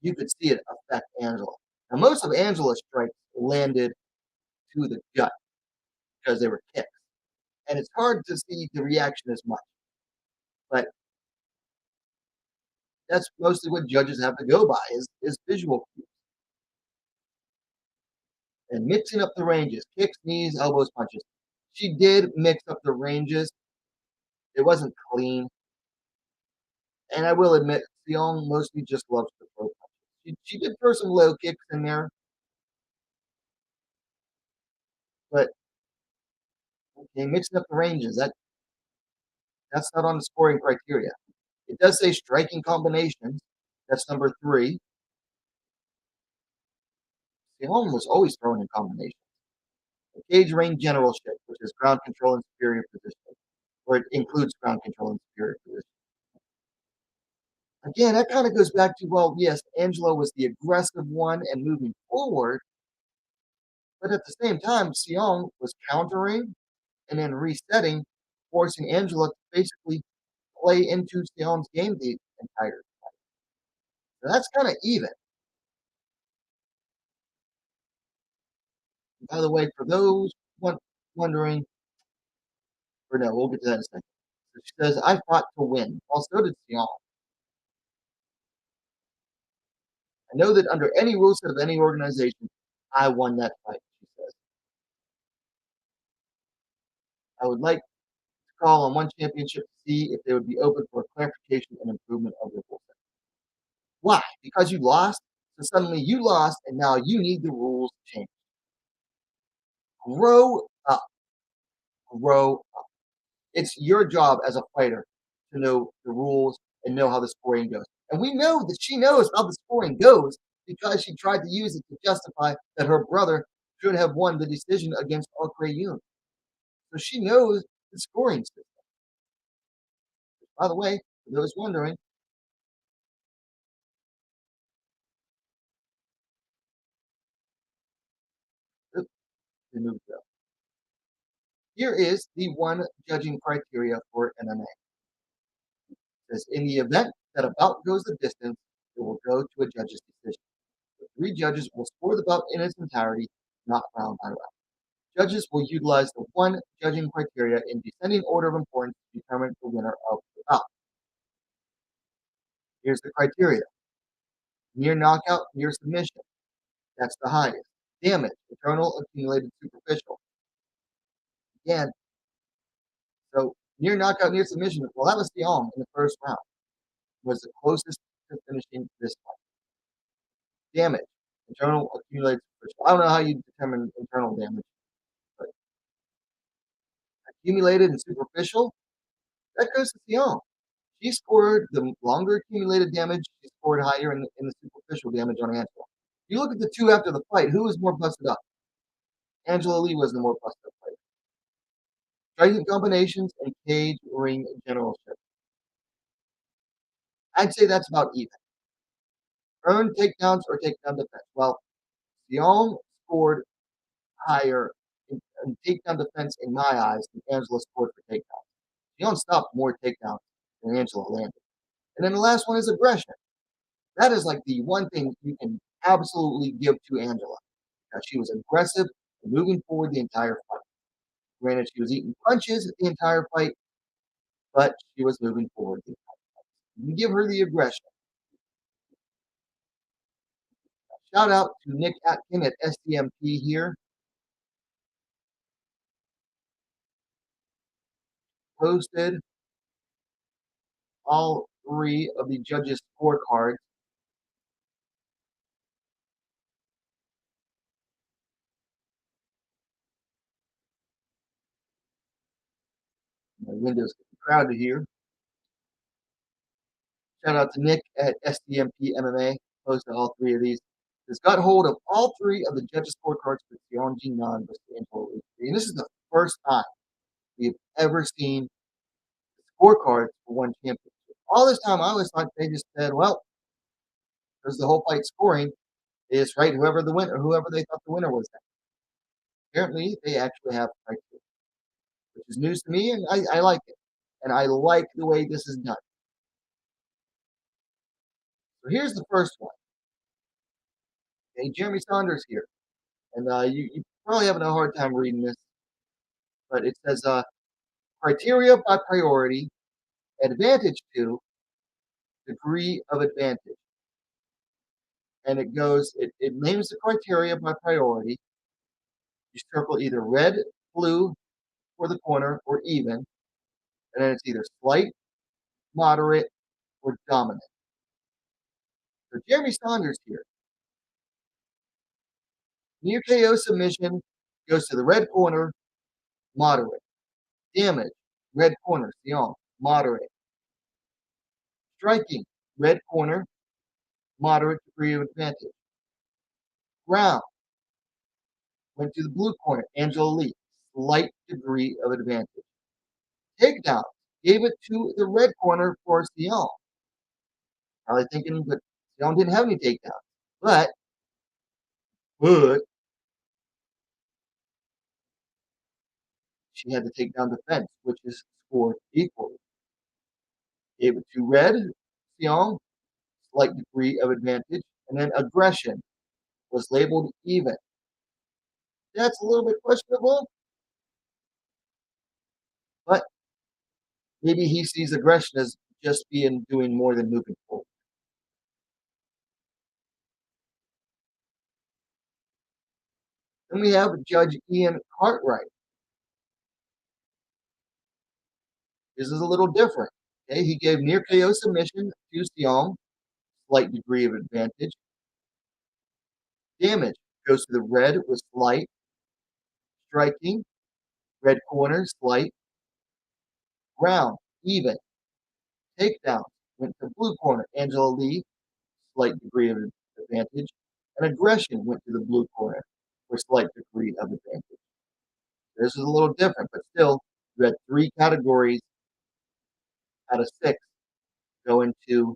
you could see it affect Angela. Now, most of Angela's strikes landed to the gut because they were kicks. And it's hard to see the reaction as much. But that's mostly what judges have to go by is visual cues. And mixing up the ranges, kicks, knees, elbows, punches. She did mix up the ranges. It wasn't clean. And I will admit, Xiong mostly just loves to throw punches. She did throw some low kicks in there, but okay, mixing up the ranges, That's not on the scoring criteria. It does say striking combinations. That's number 3. Xiong was always throwing in combinations. The cage range generalship, which is ground control and superior position, or it includes ground control and superior position. Again, that kind of goes back to, well, yes, Angela was the aggressive one and moving forward, but at the same time, Xiong was countering and then resetting, forcing Angela to basically play into Xiong's game the entire time. So that's kind of even. By the way, for those wondering, or no, we'll get to that in a second. So she says, I fought to win. Well, so did Xiong. I know that under any rule set of any organization, I won that fight, she says. I would like to call on one championship to see if they would be open for clarification and improvement of the rule set. Why? Because you lost? So suddenly you lost, and now you need the rules changed. Grow up. Grow up. It's your job as a fighter to know the rules and know how the scoring goes. And we know that she knows how the scoring goes because she tried to use it to justify that her brother should have won the decision against Al-Qayyum. So she knows the scoring system. By the way, for those wondering, here is the one judging criteria for MMA. It says, in the event that a bout goes the distance, it will go to a judge's decision. The 3 judges will score the bout in its entirety, not round by round. Judges will utilize the one judging criteria in descending order of importance to determine the winner of the bout. Here's the criteria. Near knockout, near submission. That's the highest. Damage, internal, accumulated, superficial. Again, so near knockout, near submission. Well, that was Xiong in the first round. Was the closest to finishing this fight. Damage, internal, accumulated, superficial. I don't know how you determine internal damage, but accumulated and superficial, that goes to Xiong. She scored the longer accumulated damage. She scored higher in the superficial damage on Angela. If you look at the 2 after the fight, who was more busted up? Angela Lee was the more busted up fighter. Striking combinations and cage ring generalship. I'd say that's about even. Earned takedowns or takedown defense. Well, Xiong scored higher in takedown defense in my eyes than Angela scored for takedowns. Xiong stopped more takedowns than Angela landed. And then the last one is aggression. That is like the one thing you can absolutely give to Angela. She was aggressive and moving forward the entire fight. Granted, she was eating punches the entire fight, but she was moving forward the entire fight. You give her the aggression. Shout out to Nick Atkin at SDMP here. Posted all 3 of the judges' scorecards. My window's getting crowded here. Shout out to Nick at SDMP MMA. Posted all 3 of these. Has got hold of all 3 of the judges' scorecards for Xiong Jingnan versus Angela Lee. And this is the first time we've ever seen scorecards for one championship. All this time, I always thought they just said, well, because the whole fight scoring is right, whoever they thought the winner was. Apparently, they actually have criteria, which is news to me, and I like it. And I like the way this is done. So here's the first one. Okay, Jeremy Saunders here. And you probably having a hard time reading this, but it says criteria by priority, advantage to, degree of advantage. And it goes, it names the criteria by priority. You circle either red, blue for the corner, or even. And then it's either slight, moderate, or dominant. So Jeremy Saunders here. Near KO submission goes to the red corner, moderate. Damage, red corner, Xiong. moderate. Striking, red corner, moderate degree of advantage. Ground, went to the blue corner, Angela Lee, slight degree of advantage. Takedown, gave it to the red corner for Xiong. Probably thinking, but Xiong didn't have any takedowns. But she had to take down defense, which is scored equally. Gave it to red, Xiong, slight degree of advantage. And then aggression was labeled even. That's a little bit questionable, but maybe he sees aggression as just being doing more than moving forward. Then we have Judge Ian Cartwright. This is a little different. Okay, he gave near KO submission to Xiong, slight degree of advantage. Damage goes to the red with slight. Striking, red corner, slight. Ground, even. Takedown went to blue corner, Angela Lee, slight degree of advantage. And aggression went to the blue corner for slight degree of advantage. This is a little different, but still, you had three categories out of six going to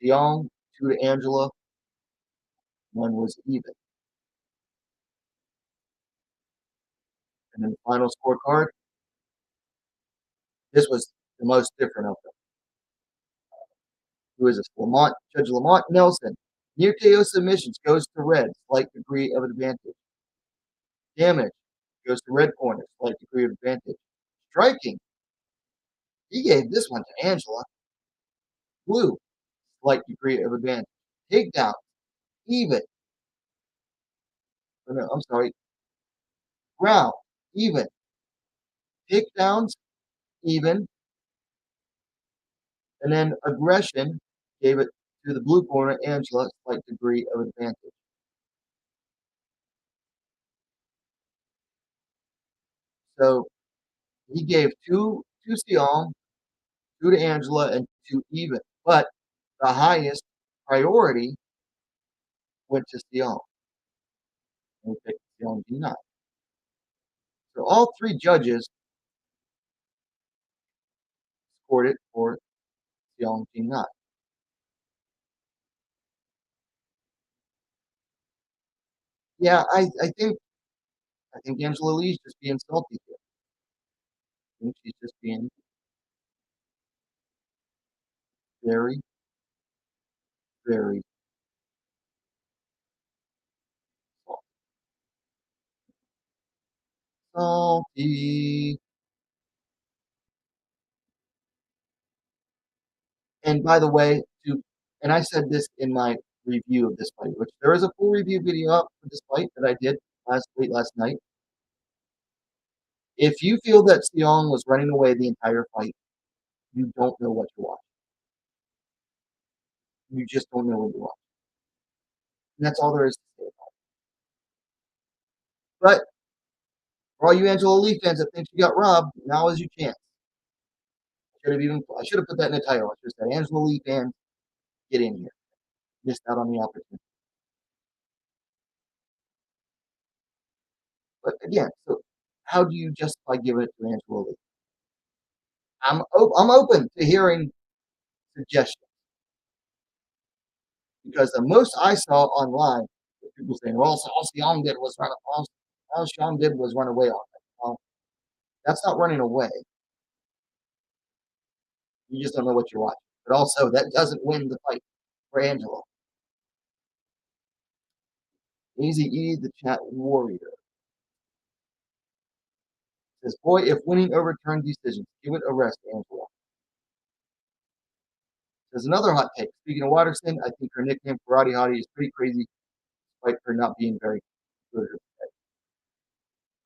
Xiong, two to Angela, one was even. And then the final scorecard, this was the most different of them. Who is this? Judge Lamont Nelson. Near KO submissions goes to red, slight degree of advantage. Damage goes to red corner, slight degree of advantage. Striking, he gave this one to Angela. Blue, slight degree of advantage. Takedown, even. Oh, no, I'm sorry. Ground, even. Takedowns, even. And then aggression gave it to the blue corner, Angela, slight degree of advantage. So he gave two to Xiong, two to Angela, and two even. But the highest priority went to Xiong. And we picked Xiong Jingnan. So all three judges scored it for Xiong Jingnan. Yeah, I think Angela Lee's just being salty here. I think she's just being very, very salty. And by the way, and I said this in my review of this fight, which there is a full review video up for this fight that I did last night. If you feel that Xiong was running away the entire fight, you don't know what you're watching. You just don't know what you're watching. And that's all there is to say about it. But for all you Angela Lee fans that think she got robbed, now is your chance. I should have put that in the title. I should have said Angela Lee fans, get in here. Missed out on the opportunity. But again, so how do you justify giving it to Angela Lee? I'm open to hearing suggestions because the most I saw online, people saying, "Well, all Xiong did was all Xiong did was run away on it." Well, that's not running away. You just don't know what you're watching. But also, that doesn't win the fight for Angela. Easy E, the chat warrior, says, "Boy, if winning overturned decisions, give it a rest, Angela." There's another hot take. Speaking of Watterson, I think her nickname Karate Hottie is pretty crazy, despite her not being very good at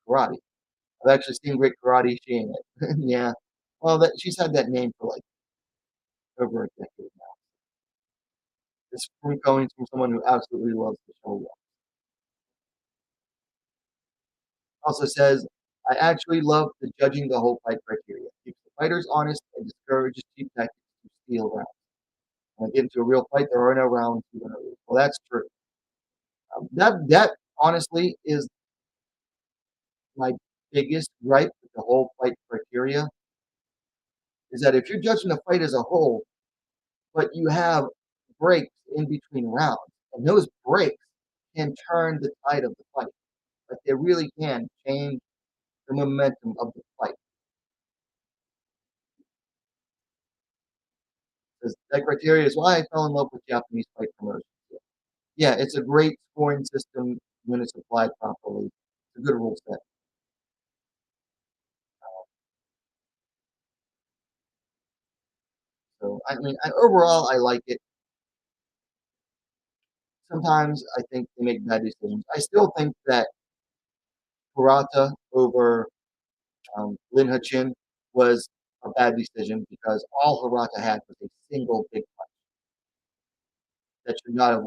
karate. I've actually seen great karate. She ain't it. Yeah. Well, she's had that name for like over a decade now. This from coming from someone who absolutely loves the show. Also says, I actually love the judging the whole fight criteria. Keeps the Fighters honest and discourages cheap tactics to steal rounds. When I get into a real fight, there are no rounds. Well, that's true. That honestly is my biggest gripe with the whole fight criteria is that if you're judging the fight as a whole, but you have breaks in between rounds, and those breaks can turn the tide of the fight. Like they really can change the momentum of the fight. Because that criteria is why I fell in love with Japanese fight promotion. Yeah, it's a great scoring system when it's applied properly. It's a good rule set. So I mean, overall, I like it. Sometimes I think they make bad decisions. I still think that Kurata over Lin Hachin was a bad decision because all Hirata had was a single big punch that should not have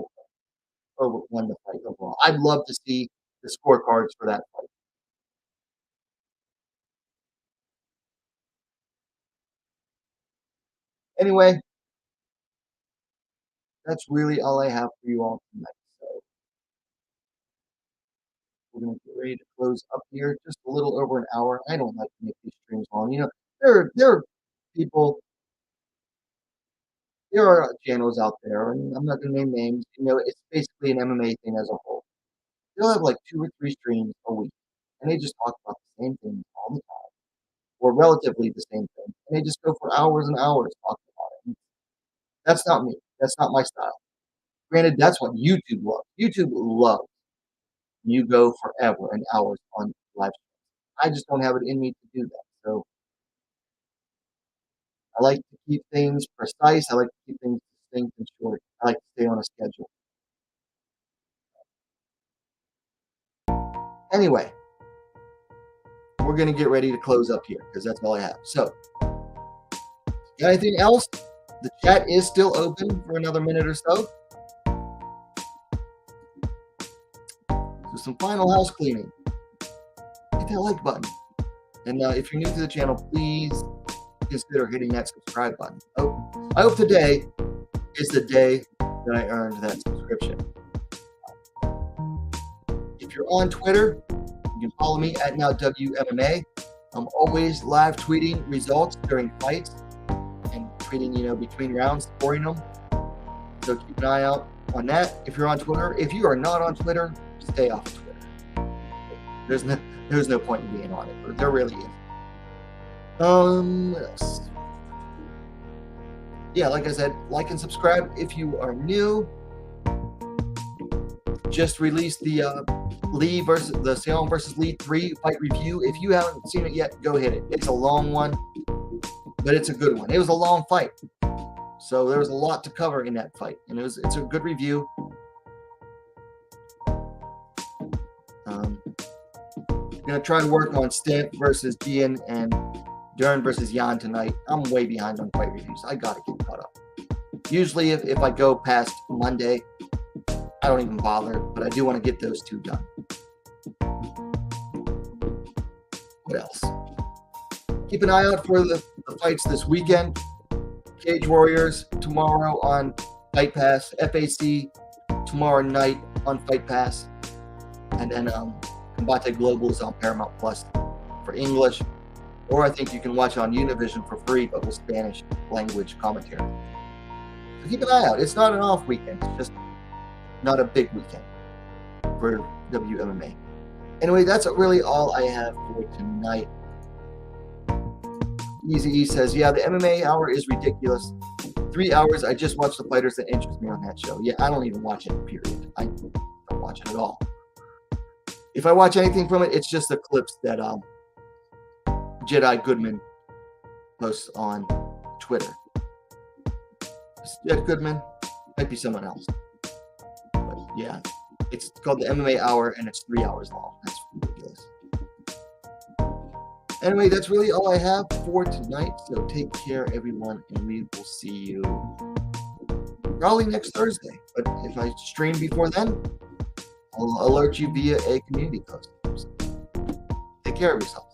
won the fight overall. I'd love to see the scorecards for that fight. Anyway, that's really all I have for you all tonight. So we're going to get ready to close up here. Just a little over an hour. I don't like to make these streams long. There are people, there are channels out there, and I'm not going to name names. It's basically an MMA thing as a whole. They'll have like 2 or 3 streams a week, and they just talk about the same thing all the time, or relatively the same thing, and they just go for hours and hours talking about it. That's not me. That's not my style. Granted, that's what YouTube loves. YouTube loves you go forever and hours on live streams. I just don't have it in me to do that. So I like to keep things precise. I like to keep things distinct and short. I like to stay on a schedule. Anyway, we're going to get ready to close up here because that's all I have. So, got anything else? The chat is still open for another minute or so. So some final house cleaning. Hit that like button. And if you're new to the channel, please consider hitting that subscribe button. I hope today is the day that I earned that subscription. If you're on Twitter, you can follow me at NowWMMA. I'm always live tweeting results during fights and tweeting, between rounds, scoring them. So keep an eye out on that. If you're on Twitter, if you are not on Twitter, stay off of Twitter. There's no point in being on it. There really is. What else? Yeah, like I said, like and subscribe if you are new. Just released the Xiong versus Lee 3 fight review. If you haven't seen it yet, go hit it. It's a long one, but it's a good one. It was a long fight, so there was a lot to cover in that fight, and it's a good review. Gonna try to work on Stamp versus Gian and Dern versus Jan tonight. I'm way behind on fight reviews. I gotta get caught up. Usually, if I go past Monday, I don't even bother, but I do want to get those 2 done. What else? Keep an eye out for the fights this weekend. Cage Warriors tomorrow on Fight Pass. FAC tomorrow night on Fight Pass. And then Combate Global is on Paramount Plus for English. Or I think you can watch on Univision for free, but with Spanish language commentary. So keep an eye out. It's not an off weekend. It's just not a big weekend for WMMA. Anyway, that's really all I have for tonight. Easy E says, yeah, the MMA hour is ridiculous. 3 hours, I just watch the fighters that interest me on that show. Yeah, I don't even watch it, period. I don't watch it at all. If I watch anything from it, it's just the clips that Jedi Goodman posts on Twitter. Jed Goodman, might be someone else. But yeah, it's called the MMA Hour, and it's 3 hours long. That's ridiculous. Anyway, that's really all I have for tonight. So take care, everyone, and we will see you probably next Thursday. But if I stream before then, I'll alert you via a community post. So take care of yourselves.